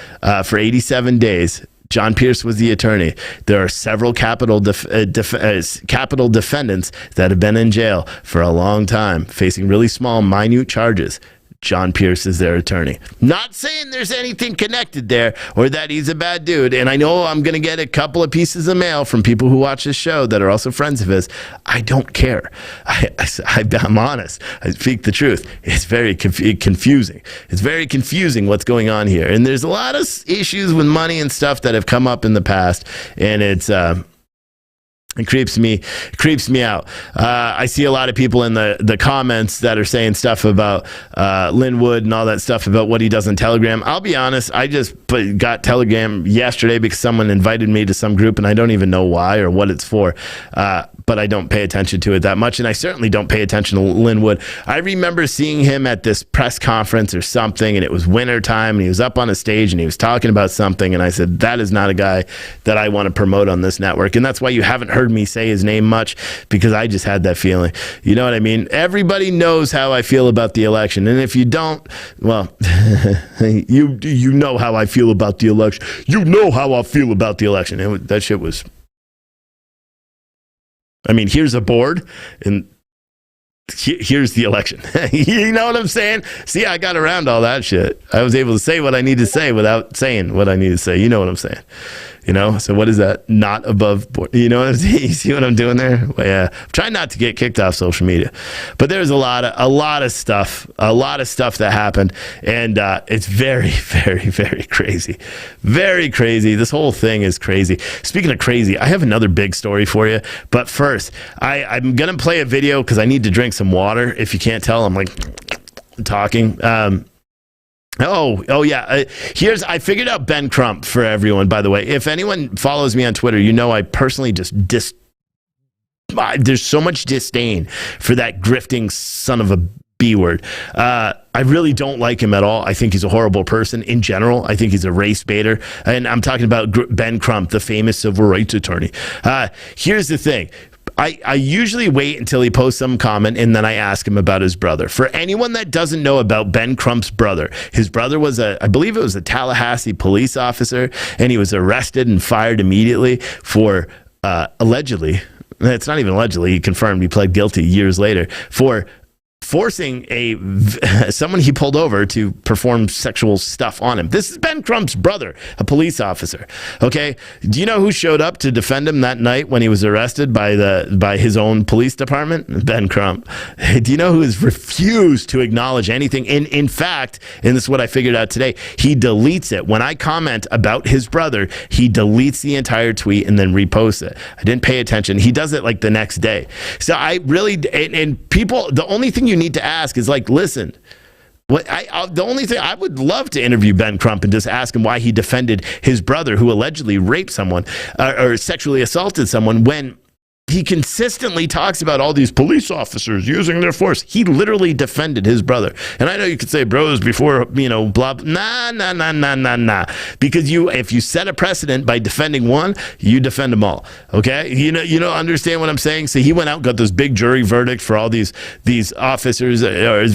Speaker 3: for 87 days. John Pierce was the attorney. There are several capital defendants that have been in jail for a long time, facing really small, minute charges. John Pierce is their attorney. Not saying there's anything connected there or that he's a bad dude. And I know I'm going to get a couple of pieces of mail from people who watch this show that are also friends of his. I don't care. I'm honest. I speak the truth. It's very confusing. It's very confusing what's going on here. And there's a lot of issues with money and stuff that have come up in the past. And it creeps me out. I see a lot of people in the comments that are saying stuff about Linwood and all that stuff about what he does on Telegram. I'll be honest, I just got Telegram yesterday because someone invited me to some group and I don't even know why or what it's for. But I don't pay attention to it that much, and I certainly don't pay attention to Linwood. I remember seeing him at this press conference or something, and it was winter time, and he was up on a stage, and he was talking about something, and I said, that is not a guy that I want to promote on this network, and that's why you haven't heard me say his name much, because I just had that feeling. You know what I mean? Everybody knows how I feel about the election, and if you don't, well, you know how I feel about the election. You know how I feel about the election. That shit was... I mean, here's a board, and here's the election. You know what I'm saying? See, I got around all that shit. I was able to say what I need to say without saying what I need to say. You know what I'm saying? You know, so what is that? Not above board. You know what I'm saying? You see what I'm doing there? Well, yeah, I'm trying not to get kicked off social media, but there's a lot of stuff that happened, and it's very, very, very crazy, very crazy. This whole thing is crazy. Speaking of crazy, I have another big story for you, but first, I'm gonna play a video because I need to drink some water. If you can't tell, I'm like talking. Oh yeah. I figured out Ben Crump for everyone, by the way. If anyone follows me on Twitter, you know I personally just there's so much disdain for that grifting son of a B word. I really don't like him at all. I think he's a horrible person in general. I think he's a race baiter. And I'm talking about Ben Crump, the famous civil rights attorney. Here's the thing. I usually wait until he posts some comment and then I ask him about his brother. For anyone that doesn't know about Ben Crump's brother, his brother was I believe it was a Tallahassee police officer, and he was arrested and fired immediately for allegedly, it's not even allegedly, he confirmed, he pled guilty years later, for forcing someone he pulled over to perform sexual stuff on him. This is Ben Crump's brother, a police officer. Okay, do you know who showed up to defend him that night when he was arrested by his own police department? Ben Crump. Do you know who has refused to acknowledge anything? In fact, and this is what I figured out today, he deletes it. When I comment about his brother, he deletes the entire tweet and then reposts it. I didn't pay attention. He does it like the next day. So I really, and people, the only thing you need to ask is like, listen, the only thing, I would love to interview Ben Crump and just ask him why he defended his brother who allegedly raped someone or sexually assaulted someone when he consistently talks about all these police officers using their force. He literally defended his brother. And I know you could say bros before, blah, nah. Because if you set a precedent by defending one, you defend them all. Okay? You don't understand what I'm saying? So he went out and got this big jury verdict for all these officers,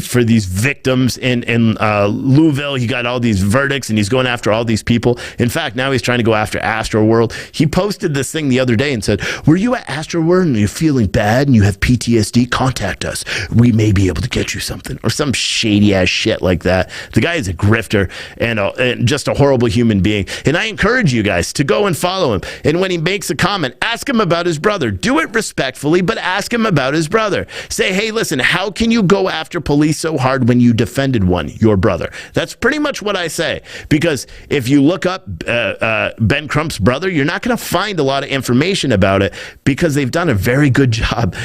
Speaker 3: for these victims in Louisville. He got all these verdicts and he's going after all these people. In fact, now he's trying to go after Astroworld. He posted this thing the other day and said, were you at Astroworld and you're feeling bad and you have PTSD, contact us. We may be able to get you something, or some shady ass shit like that. The guy is a grifter and just a horrible human being. And I encourage you guys to go and follow him. And when he makes a comment, ask him about his brother. Do it respectfully, but ask him about his brother. Say, hey, listen, how can you go after police so hard when you defended your brother? That's pretty much what I say. Because if you look up Ben Crump's brother, you're not going to find a lot of information about it, because they've done a very good job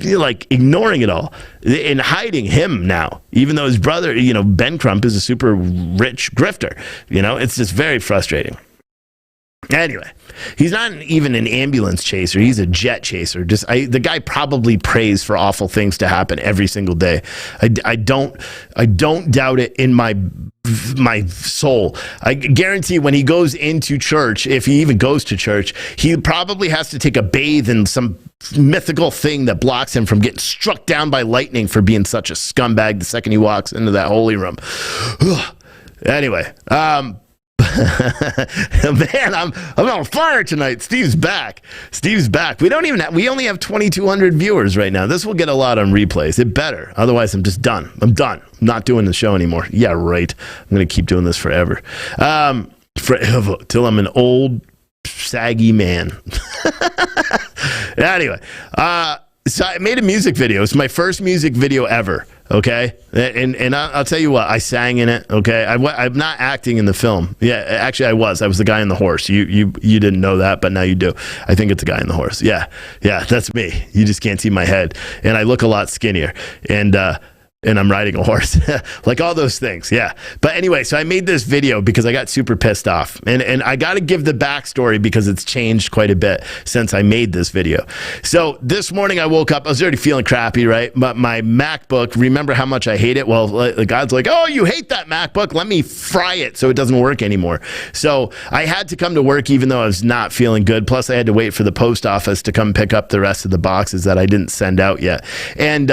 Speaker 3: like ignoring it all and hiding him now, even though his brother, Ben Crump, is a super rich grifter. It's just very frustrating. Anyway, he's not even an ambulance chaser. He's a jet chaser. The guy probably prays for awful things to happen every single day. I don't doubt it in my soul. I guarantee when he goes into church, if he even goes to church, he probably has to take a bathe in some mythical thing that blocks him from getting struck down by lightning for being such a scumbag the second he walks into that holy room. Anyway, man, I'm on fire tonight. Steve's back. We only have 2,200 viewers right now. This will get a lot on replays. It better. Otherwise, I'm just done. I'm done. I'm not doing the show anymore. Yeah, right. I'm going to keep doing this forever. Forever. Till I'm an old, saggy man. Anyway, so I made a music video. It's my first music video ever. Okay, and I'll tell you what, I sang in it. Okay, I'm not acting in the film. Yeah, actually, I was the guy in the horse. You didn't know that, but now you do. I think it's a guy in the horse. Yeah, that's me. You just can't see my head, and I look a lot skinnier. And I'm riding a horse, like all those things. Yeah. But anyway, so I made this video because I got super pissed off, and I got to give the backstory because it's changed quite a bit since I made this video. So this morning I woke up, I was already feeling crappy, right? But my MacBook, remember how much I hate it? Well, God's like, oh, you hate that MacBook? Let me fry it so it doesn't work anymore. So I had to come to work even though I was not feeling good. Plus I had to wait for the post office to come pick up the rest of the boxes that I didn't send out yet. And,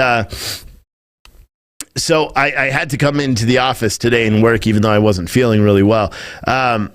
Speaker 3: so I had to come into the office today and work, even though I wasn't feeling really well. And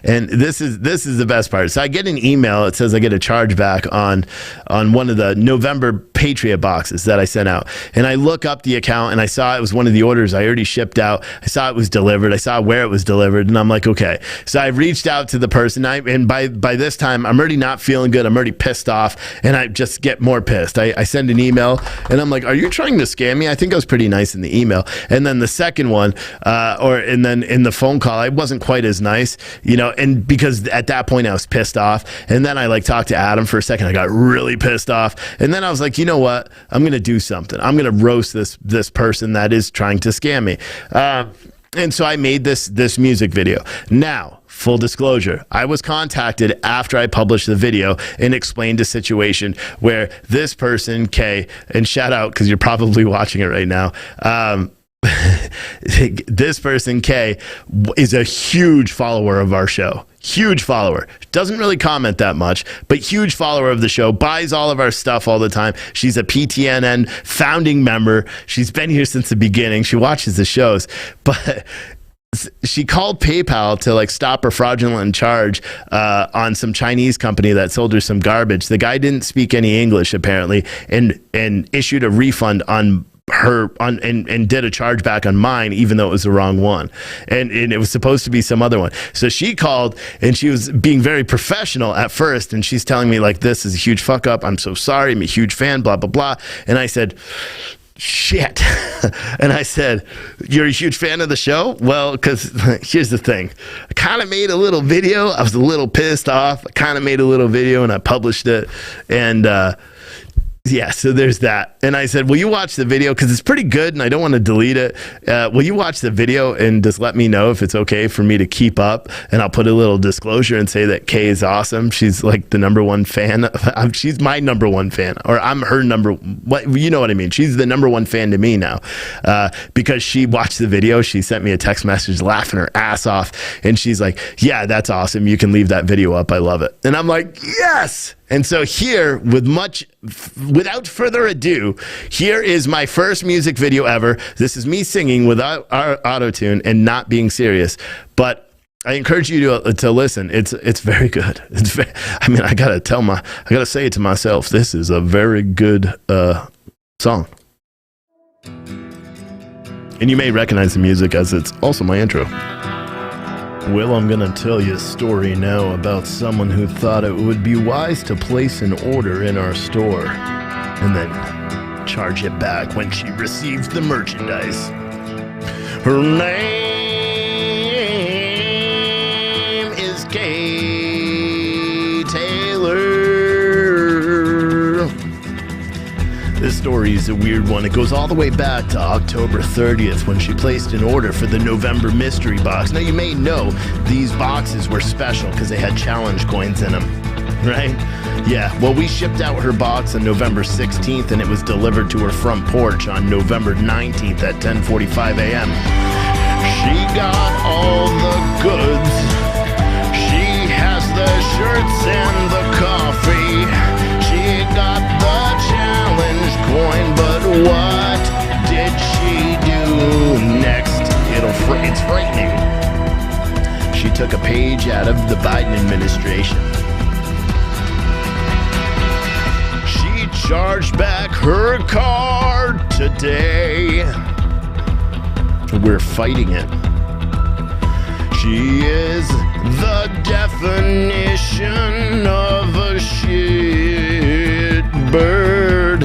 Speaker 3: this is the best part. So I get an email. It says I get a chargeback on one of the November Patriot boxes that I sent out. And I look up the account and I saw it was one of the orders I already shipped out. I saw it was delivered. I saw where it was delivered. And I'm like, okay. So I reached out to the person. And by this time, I'm already not feeling good. I'm already pissed off. And I just get more pissed. I send an email and I'm like, are you trying to scam me? I think I was pretty nice in the email. And then the second one, and then in the phone call, I wasn't quite as nice, and because at that point I was pissed off. And then I talked to Adam for a second. I got really pissed off. And then I was like, you know what? I'm going to do something. I'm going to roast this person that is trying to scam me. And so I made this music video. Now, full disclosure, I was contacted after I published the video and explained a situation where this person, Kay, and shout out because you're probably watching it right now. This person, Kay, is a huge follower of our show. Huge follower. Doesn't really comment that much, but huge follower of the show. Buys all of our stuff all the time. She's a PTNN founding member. She's been here since the beginning. She watches the shows, but she called PayPal to stop her fraudulent charge on some Chinese company that sold her some garbage. The guy didn't speak any English apparently, and issued a refund on her and did a chargeback on mine, even though it was the wrong one, and it was supposed to be some other one. So she called and she was being very professional at first, and she's telling me this is a huge fuck up. I'm so sorry. I'm a huge fan. Blah blah blah. And I said, shit. And I said, you're a huge fan of the show? Well, because here's the thing. I kind of made a little video. I was a little pissed off. I kind of made a little video and I published it. And Yeah, so there's that. And I said, will you watch the video? Because it's pretty good and I don't want to delete it. Will you watch the video and just let me know if it's okay for me to keep up? And I'll put a little disclosure and say that Kay is awesome. She's like the number one fan. She's my number one fan. Or I'm her you know what I mean? She's the number one fan to me now. Because she watched the video. She sent me a text message laughing her ass off. And she's like, yeah, that's awesome. You can leave that video up. I love it. And I'm like, yes. And so here, without further ado, here is my first music video ever. This is me singing without our auto-tune and not being serious. But I encourage you to listen. It's very good. I gotta say it to myself. This is a very good song. And you may recognize the music as it's also my intro. Well, I'm going to tell you a story now about someone who thought it would be wise to place an order in our store and then charge it back when she received the merchandise. Her name is Kay Taylor. This story is a weird one. It goes all the way back to October 30th when she placed an order for the November mystery box. Now, you may know these boxes were special because they had challenge coins in them, right? Yeah, well, we shipped out her box on November 16th and it was delivered to her front porch on November 19th at 10:45 a.m. She got all the goods. She has the shirts and the coffee. She got the challenge coin, but what did she do next? It's frightening. She took a page out of the Biden administration. She charged back her card today. We're fighting it. She is the definition of a shit bird.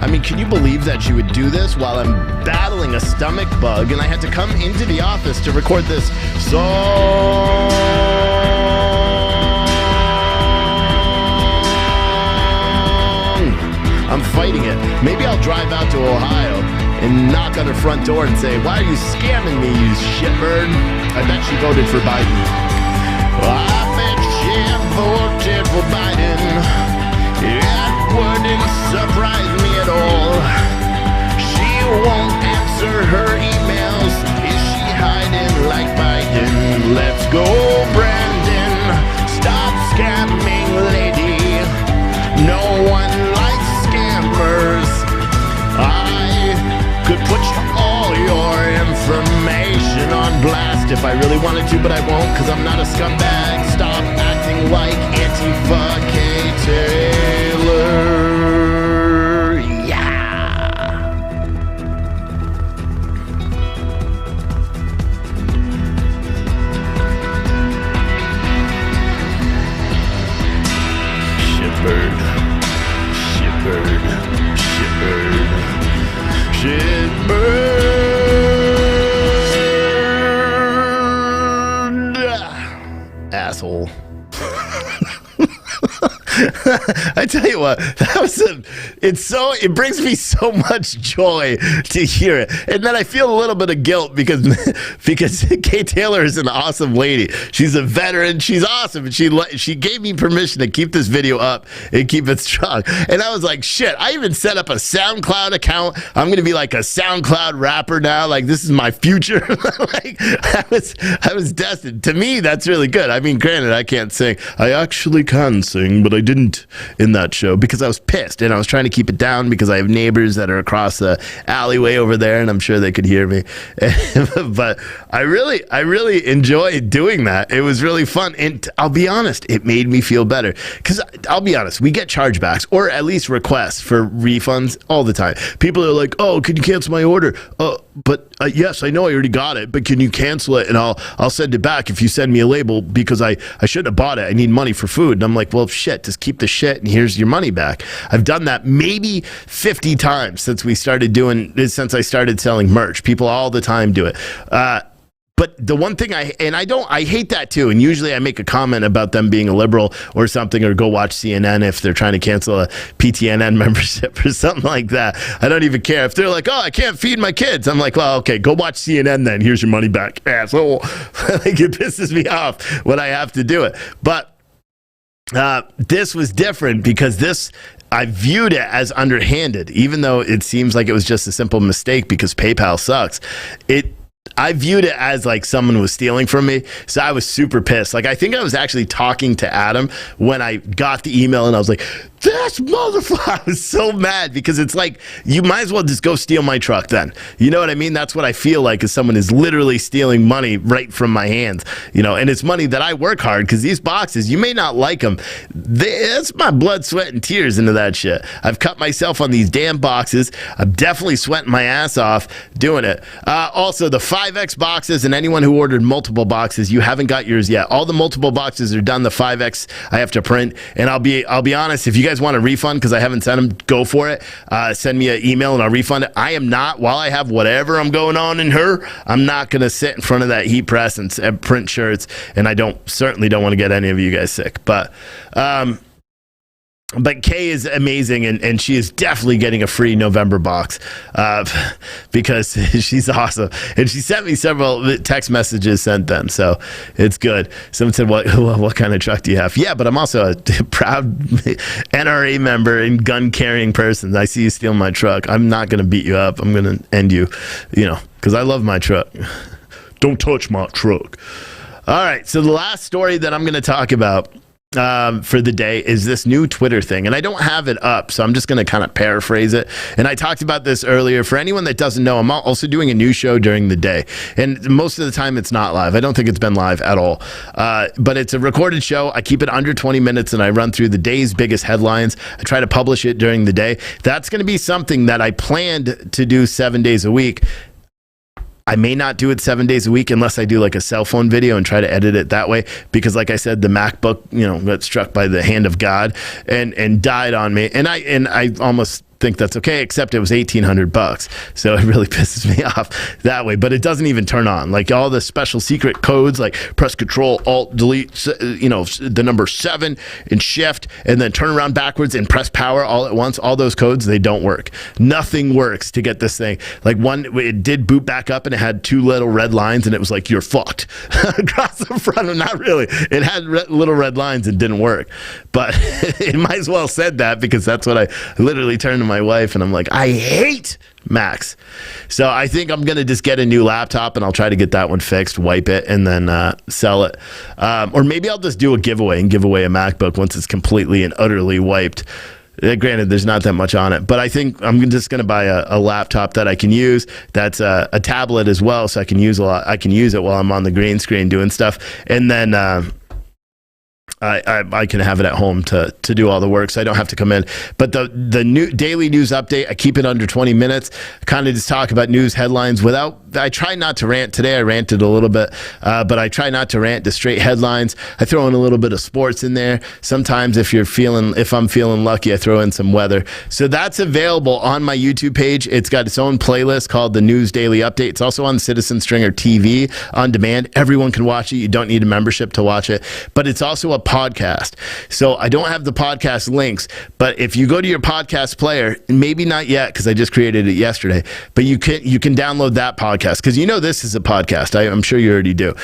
Speaker 3: I mean, can you believe that she would do this while I'm battling a stomach bug and I had to come into the office to record this song? I'm fighting it. Maybe I'll drive out to Ohio and knock on her front door and say, why are you scamming me, you shitbird? I bet she voted for Biden. I bet she voted for Biden. It wouldn't surprise me at all. She won't answer her emails. Is she hiding like Biden? Let's go, Brandon. Stop scamming, lady. No one likes scammers. I could put all your information on blast if I really wanted to, but I won't because I'm not a scumbag. Stop acting like Antifa Kay Taylor. Yeah. Shitbird. Shitbird. Shitbird. Shitbird. Asshole. I tell you what, it brings me so much joy to hear it. And then I feel a little bit of guilt because Kay Taylor is an awesome lady. She's a veteran. She's awesome. And she gave me permission to keep this video up and keep it strong. And I was like, shit, I even set up a SoundCloud account. I'm going to be like a SoundCloud rapper now. Like, this is my future. Like, I was destined. To me, that's really good. I mean, granted, I can't sing. I actually can sing, but I didn't in that show because I was pissed and I was trying to keep it down because I have neighbors that are across the alleyway over there and I'm sure they could hear me. But I really enjoyed doing that. It was really fun. And I'll be honest, it made me feel better because I'll be honest, we get chargebacks or at least requests for refunds all the time. People are like, oh, can you cancel my order? But yes, I know I already got it, but can you cancel it and I'll send it back if you send me a label because I shouldn't have bought it. I need money for food. And I'm like, well, shit, just keep the shit and here's your money back. I've done that maybe 50 times since I started selling merch. People all the time do it. But But the one thing I hate that too. And usually I make a comment about them being a liberal or something, or go watch CNN if they're trying to cancel a PTNN membership or something like that. I don't even care if they're like, oh, I can't feed my kids. I'm like, well, okay, go watch CNN then. Here's your money back, asshole. Like, it pisses me off when I have to do it. But this was different because I viewed it as underhanded, even though it seems like it was just a simple mistake because PayPal sucks. I viewed it as like someone was stealing from me. So I was super pissed. Like, I think I was actually talking to Adam when I got the email, and I was like, this motherfucker. I was so mad because it's like, you might as well just go steal my truck then. You know what I mean? That's what I feel like, is someone is literally stealing money right from my hands, and it's money that I work hard, because these boxes, you may not like them. It's my blood, sweat, and tears into that shit. I've cut myself on these damn boxes. I'm definitely sweating my ass off doing it. Also, the 5X boxes, and anyone who ordered multiple boxes, you haven't got yours yet. All the multiple boxes are done. The 5X I have to print, and I'll be honest, if you guys want a refund because I haven't sent them, go for it. Send me an email and I'll refund it. I am not, while I have whatever I'm going on in her, I'm not going to sit in front of that heat press and print shirts, and I certainly don't want to get any of you guys sick. But Kay is amazing, and she is definitely getting a free November box because she's awesome. And she sent me several text messages sent then, so it's good. Someone said, what kind of truck do you have? Yeah, but I'm also a proud NRA member and gun-carrying person. I see you steal my truck. I'm not going to beat you up. I'm going to end you, because I love my truck. Don't touch my truck. All right, so the last story that I'm going to talk about for the day is this new Twitter thing, and I don't have it up, so I'm just going to kind of paraphrase it. And I talked about this earlier. For anyone that doesn't know, I'm also doing a news show during the day, and most of the time it's not live. I don't think it's been live at all, but it's a recorded show. I keep it under 20 minutes, and I run through the day's biggest headlines. I try to publish it during the day. That's going to be something that I planned to do 7 days a week. I may not do it 7 days a week unless I do like a cell phone video and try to edit it that way, because like I said, the MacBook, got struck by the hand of God and died on me. And I almost think that's okay, except it was $1,800, so it really pisses me off that way. But it doesn't even turn on, like all the special secret codes, like press Control Alt Delete, the number 7 and Shift, and then turn around backwards and press power all at once. All those codes, they don't work. Nothing works to get this thing. Like it did boot back up, and it had 2 little red lines, and it was like, you're fucked across the front. Not really. It had little red lines and didn't work, but it might as well said that, because that's what I literally turned to my wife, and I'm like, I hate Macs. So I think I'm going to just get a new laptop, and I'll try to get that one fixed, wipe it, and then sell it. Or maybe I'll just do a giveaway and give away a MacBook once it's completely and utterly wiped. Granted, there's not that much on it, but I think I'm just going to buy a laptop that I can use. That's a tablet as well, so I can use it while I'm on the green screen doing stuff, and then I can have it at home to do all the work, so I don't have to come in. But the new daily news update, I keep it under 20 minutes. Kind of just talk about news headlines I try not to rant. Today I ranted a little bit, but I try not to rant, to straight headlines. I throw in a little bit of sports in there. Sometimes if I'm feeling lucky, I throw in some weather. So that's available on my YouTube page. It's got its own playlist called the News Daily Update. It's also on Citizen Stringer TV on demand. Everyone can watch it. You don't need a membership to watch it, but it's also a podcast. So I don't have the podcast links, but if you go to your podcast player, maybe not yet because I just created it yesterday, but you can download that podcast, because this is a podcast. I'm sure you already do,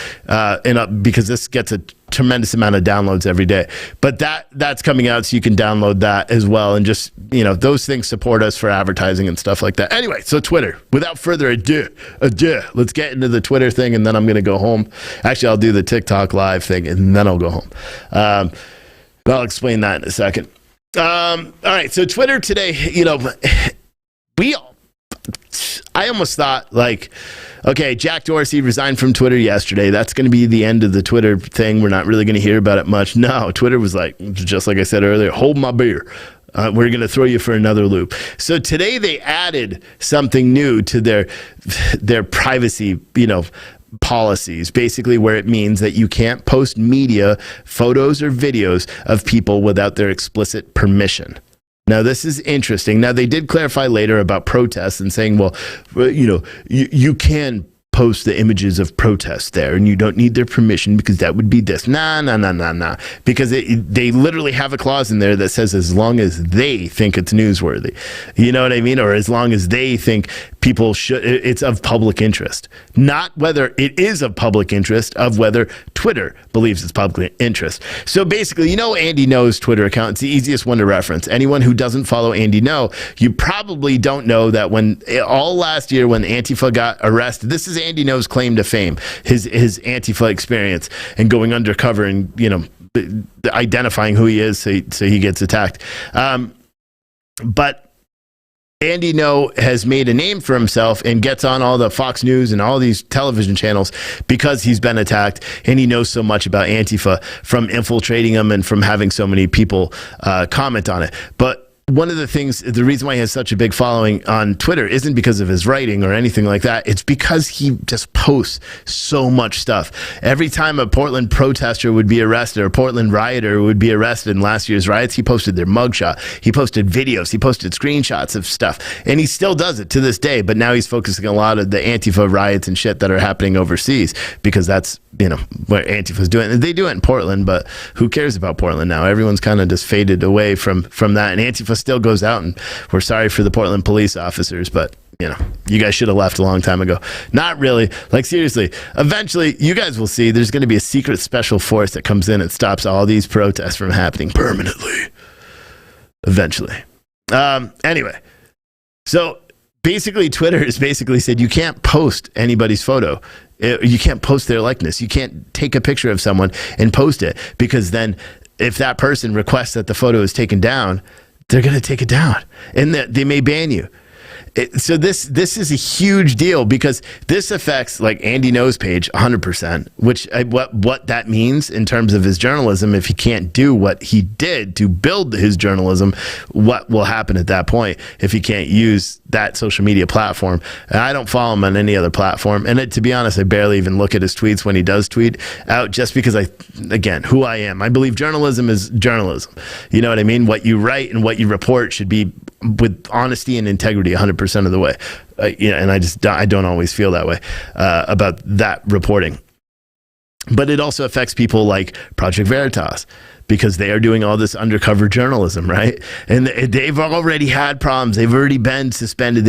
Speaker 3: because this gets a tremendous amount of downloads every day. But that's coming out, so you can download that as well, and just those things support us for advertising and stuff like that. Anyway, so Twitter. Without further ado, let's get into the Twitter thing, and then I'm going to go home. Actually, I'll do the TikTok live thing, and then I'll go home. But I'll explain that in a second. All right, so Twitter today, I almost thought, like, okay, Jack Dorsey resigned from Twitter yesterday. That's going to be the end of the Twitter thing. We're not really going to hear about it much. No, Twitter was like, just like I said earlier, hold my beer. We're going to throw you for another loop. So today they added something new to their privacy, policies, basically, where it means that you can't post media, photos, or videos of people without their explicit permission. Now, this is interesting. Now, they did clarify later about protests and saying, well, you can post the images of protests there, and you don't need their permission because that would be this. Nah. Because they literally have a clause in there that says as long as they think it's newsworthy. You know what I mean? Or as long as they think people should, it's of public interest. Not whether it is of public interest, of whether Twitter believes it's public interest. So basically, Andy Ngo's Twitter account, it's the easiest one to reference. Anyone who doesn't follow Andy Ngo, you probably don't know that when all last year when Antifa got arrested, this is Andy Ngo's claim to fame, his Antifa experience and going undercover and, identifying who he is so he gets attacked. But Andy Ngo has made a name for himself and gets on all the Fox News and all these television channels because he's been attacked and he knows so much about Antifa from infiltrating them and from having so many people comment on it. But one of the things, the reason why he has such a big following on Twitter isn't because of his writing or anything like that. It's because he just posts so much stuff. Every time a Portland protester would be arrested or a Portland rioter would be arrested in last year's riots, he posted their mugshot. He posted videos. He posted screenshots of stuff. And he still does it to this day. But now he's focusing a lot of the Antifa riots and shit that are happening overseas because that's, what Antifa's doing. And they do it in Portland, but who cares about Portland now? Everyone's kind of just faded away from that. And Antifa still goes out, and we're sorry for the Portland police officers, but you guys should have left a long time ago. Not really. Like, seriously, eventually you guys will see there's going to be a secret special force that comes in and stops all these protests from happening permanently. Eventually. Anyway, so basically Twitter has basically said you can't post anybody's photo. You can't post their likeness. You can't take a picture of someone and post it, because then if that person requests that the photo is taken down, they're going to take it down and they may ban you. So this is a huge deal, because this affects like Andy Ngo's page 100%, which what that means in terms of his journalism. If he can't do what he did to build his journalism, what will happen at that point if he can't use that social media platform? And I don't follow him on any other platform. And to be honest, I barely even look at his tweets when he does tweet out, just because who I am. I believe journalism is journalism. You know what I mean? What you write and what you report should be with honesty and integrity 100% of the way. And I don't always feel that way about that reporting. But it also affects people like Project Veritas, because they are doing all this undercover journalism, right? And they've already had problems. They've already been suspended.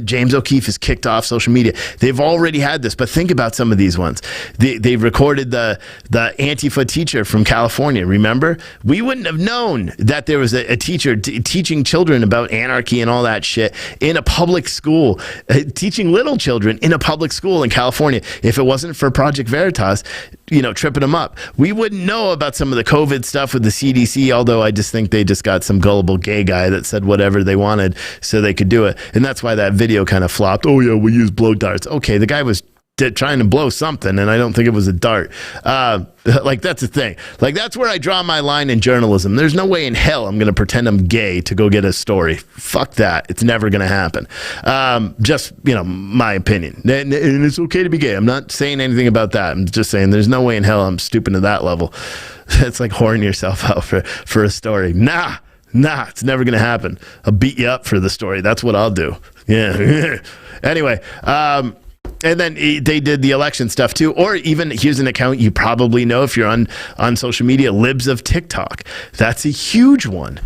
Speaker 3: James O'Keefe is kicked off social media. They've already had this. But think about some of these ones. They recorded the Antifa teacher from California, remember? We wouldn't have known that there was a teacher teaching children about anarchy and all that shit in a public school, teaching little children in a public school in California. If it wasn't for Project Veritas, tripping them up, we wouldn't know about some of the COVID stuff with the CDC, although I just think they just got some gullible gay guy that said whatever they wanted so they could do it. And that's why that video kind of flopped. Oh yeah, we use blow darts. Okay, the guy was trying to blow something, and I don't think it was a dart. That's the thing. Like, that's where I draw my line in journalism. There's no way in hell I'm going to pretend I'm gay to go get a story. Fuck that. It's never going to happen. Just, my opinion. And it's okay to be gay. I'm not saying anything about that. I'm just saying there's no way in hell I'm stooping to that level. It's like whoring yourself out for a story. Nah, it's never going to happen. I'll beat you up for the story. That's what I'll do. Yeah. Anyway, and then they did the election stuff too. Or even, here's an account you probably know if you're on social media, Libs of TikTok. That's a huge one.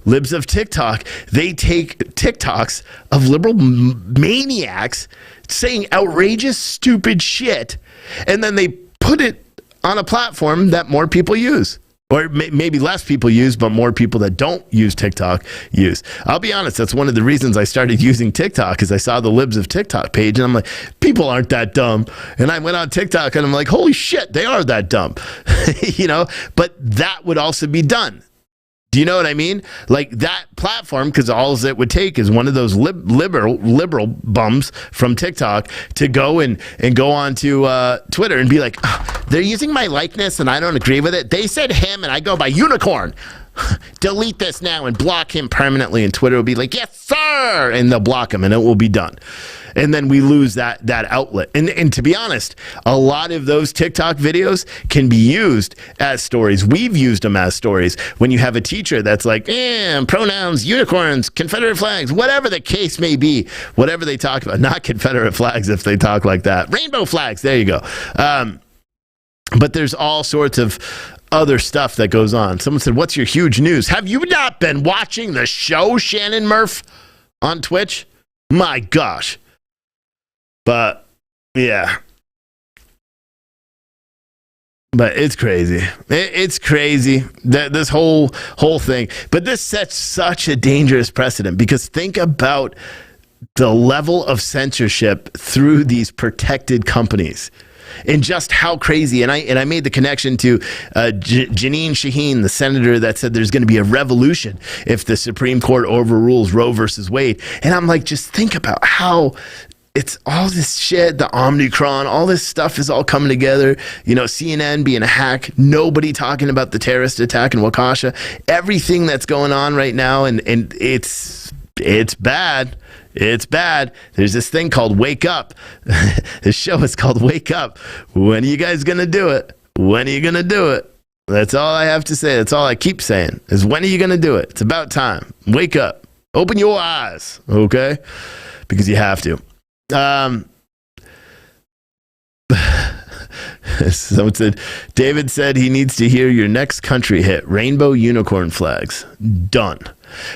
Speaker 3: Libs of TikTok. They take TikToks of liberal maniacs saying outrageous, stupid shit, and then they put it on a platform that more people use. Or maybe less people use, but more people that don't use TikTok use. I'll be honest, that's one of the reasons I started using TikTok, is I saw the Libs of TikTok page, and I'm like, people aren't that dumb. And I went on TikTok, and I'm like, holy shit, they are that dumb. But that would also be done. Do you know what I mean? Like, that platform, because all it would take is one of those liberal bums from TikTok to go and go on to Twitter and be like, oh, they're using my likeness and I don't agree with it. They said him and I go by unicorn. Delete this now and block him permanently. And Twitter will be like, yes, sir. And they'll block him and it will be done. And then we lose that outlet. And to be honest, a lot of those TikTok videos can be used as stories. We've used them as stories. When you have a teacher that's like, pronouns, unicorns, Confederate flags, whatever the case may be, whatever they talk about, not Confederate flags if they talk like that, rainbow flags, there you go. But there's all sorts of other stuff that goes on. Someone said, what's your huge news? Have you not been watching the show, Shannon Murph, on Twitch? My gosh. But, yeah. But it's crazy. It's crazy, this whole thing. But this sets such a dangerous precedent, because think about the level of censorship through these protected companies. And just how crazy. And I made the connection to Janine Shaheen, the senator that said there's going to be a revolution if the Supreme Court overrules Roe versus Wade. And I'm like, just think about how it's all this shit, the Omicron, all this stuff is all coming together. You know, CNN being a hack, nobody talking about the terrorist attack in Waukesha, everything that's going on right now. And it's bad. It's bad. There's this thing called Wake Up. This show is called Wake Up. When are you guys going to do it? When are you going to do it? That's all I have to say. That's all I keep saying is, when are you going to do it? It's about time. Wake up. Open your eyes, okay? Because you have to. Someone said, David said he needs to hear your next country hit, Rainbow Unicorn Flags. Done.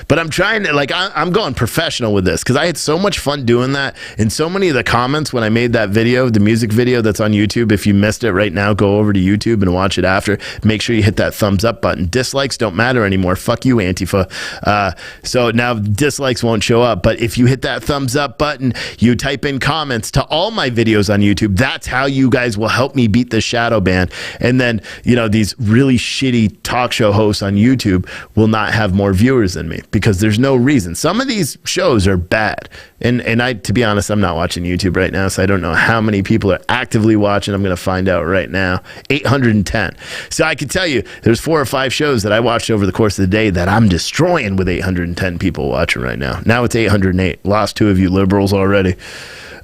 Speaker 3: But I'm trying to, I'm going professional with this, because I had so much fun doing that. And so many of the comments when I made that video, the music video that's on YouTube, if you missed it right now, go over to YouTube and watch it after. Make sure you hit that thumbs up button. Dislikes don't matter anymore. Fuck you, Antifa. So now dislikes won't show up. But if you hit that thumbs up button, you type in comments to all my videos on YouTube. That's how you guys will help me beat the shadow ban. And then, these really shitty talk show hosts on YouTube will not have more viewers than me, because there's no reason. Some of these shows are bad, and I, to be honest, I'm not watching YouTube right now, so I don't know how many people are actively watching. I'm going to find out right now. 810. So I can tell you there's 4 or 5 shows that I watched over the course of the day that I'm destroying with 810 people watching right now. Now it's 808. Lost 2 of you liberals already.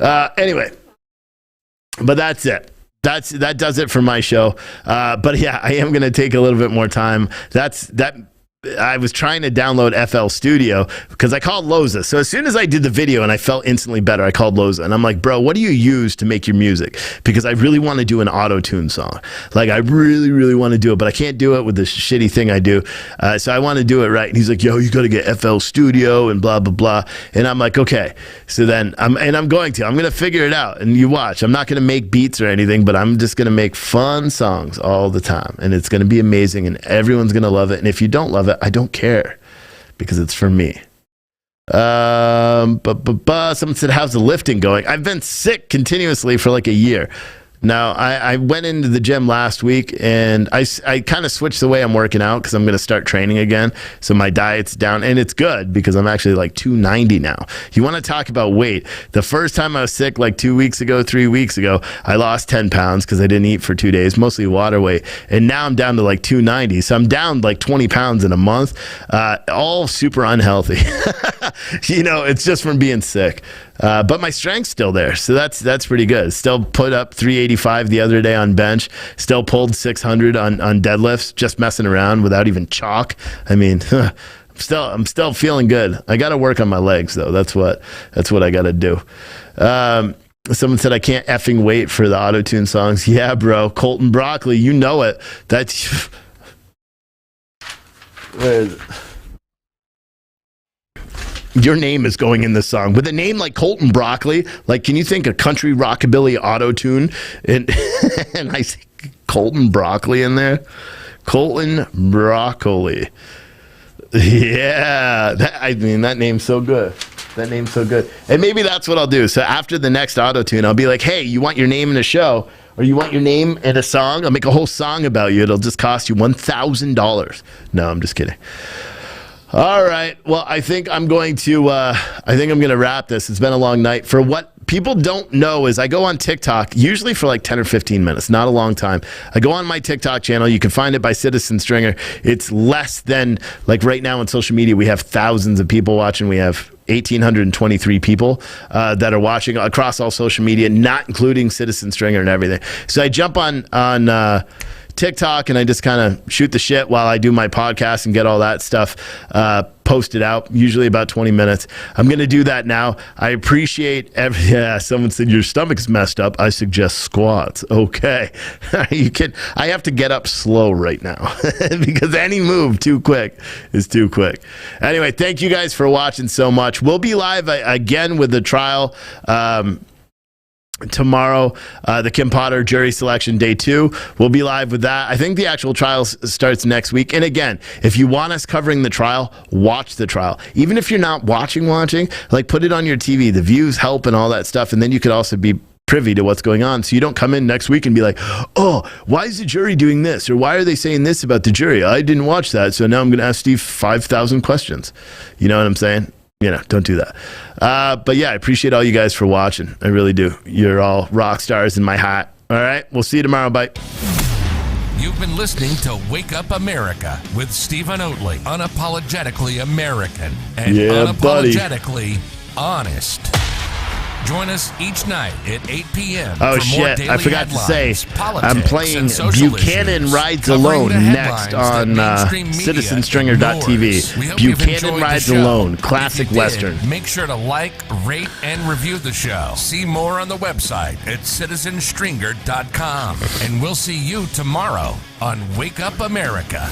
Speaker 3: Anyway, but that's it. That does it for my show. But yeah, I am going to take a little bit more time. I was trying to download FL Studio because I called Loza. So as soon as I did the video and I felt instantly better, I called Loza. And I'm like, bro, what do you use to make your music? Because I really want to do an auto-tune song. I really, really want to do it, but I can't do it with the shitty thing I do. So I want to do it right. And he's like, yo, you got to get FL Studio and blah, blah, blah. And I'm like, okay. So then I'm going to figure it out. And you watch. I'm not going to make beats or anything, but I'm just going to make fun songs all the time. And it's going to be amazing, and everyone's going to love it. And if you don't love it, I don't care, because it's for me. Someone said, how's the lifting going? I've been sick continuously for like a year. Now, I went into the gym last week, and I kind of switched the way I'm working out, because I'm going to start training again. So my diet's down, and it's good, because I'm actually like 290 now. You want to talk about weight? The first time I was sick, like 3 weeks ago, I lost 10 pounds because I didn't eat for 2 days, mostly water weight. And now I'm down to like 290. So I'm down like 20 pounds in a month, all super unhealthy. It's just from being sick. But my strength's still there, so that's pretty good. Still put up 385 the other day on bench. Still pulled 600 on deadlifts, just messing around without even chalk. I mean, I'm still feeling good. I got to work on my legs though. That's what I got to do. Someone said I can't effing wait for the auto-tune songs. Yeah, bro, Colton Broccoli, you know it. That's where is it? Your name is going in this song. With a name like Colton Broccoli, can you think a country rockabilly auto-tune? And I see Colton Broccoli in there. Colton Broccoli. Yeah. That name's so good. And maybe that's what I'll do. So after the next auto-tune, I'll be like, hey, you want your name in a show? Or you want your name in a song? I'll make a whole song about you. It'll just cost you $1,000. No, I'm just kidding. All right. Well, I think I'm going to wrap this. It's been a long night. For what people don't know is I go on TikTok, usually for like 10 or 15 minutes, not a long time. I go on my TikTok channel. You can find it by Citizen Stringer. It's less than, right now on social media, we have thousands of people watching. We have 1,823 people that are watching across all social media, not including Citizen Stringer and everything. So I jump on TikTok and I just kind of shoot the shit while I do my podcast and get all that stuff posted out, usually about 20 minutes. I'm going to do that now. I appreciate someone said your stomach's messed up. I suggest squats. Okay. I have to get up slow right now because any move too quick is too quick. Anyway, thank you guys for watching so much. We'll be live again with the trial tomorrow, the Kim Potter jury selection day 2. We'll be live with that. I think the actual trial starts next week. And again, if you want us covering the trial, watch the trial. Even if you're not watching, like put it on your TV. The views help and all that stuff. And then you could also be privy to what's going on. So you don't come in next week and be like, oh, why is the jury doing this? Or why are they saying this about the jury? I didn't watch that. So now I'm going to ask Steve 5,000 questions. You know what I'm saying? Don't do that. But yeah, I appreciate all you guys for watching. I really do. You're all rock stars in my hat. All right. We'll see you tomorrow. Bye.
Speaker 1: You've been listening to Wake Up America with Stephen Oatley. Unapologetically American and unapologetically honest. Join us each night at 8 p.m.
Speaker 3: Oh,
Speaker 1: for more
Speaker 3: shit.
Speaker 1: daily
Speaker 3: I forgot to say,
Speaker 1: politics,
Speaker 3: I'm playing
Speaker 1: and social
Speaker 3: Buchanan
Speaker 1: issues,
Speaker 3: Rides
Speaker 1: covering
Speaker 3: Alone
Speaker 1: the
Speaker 3: next on
Speaker 1: mainstream media
Speaker 3: citizenstringer.tv.
Speaker 1: ignores. We hope you've
Speaker 3: Buchanan
Speaker 1: enjoyed
Speaker 3: Rides
Speaker 1: the show.
Speaker 3: Alone,
Speaker 1: If
Speaker 3: classic
Speaker 1: you did,
Speaker 3: Western.
Speaker 1: Make sure to like, rate, and review the show. See more on the website at citizenstringer.com. And we'll see you tomorrow on Wake Up America.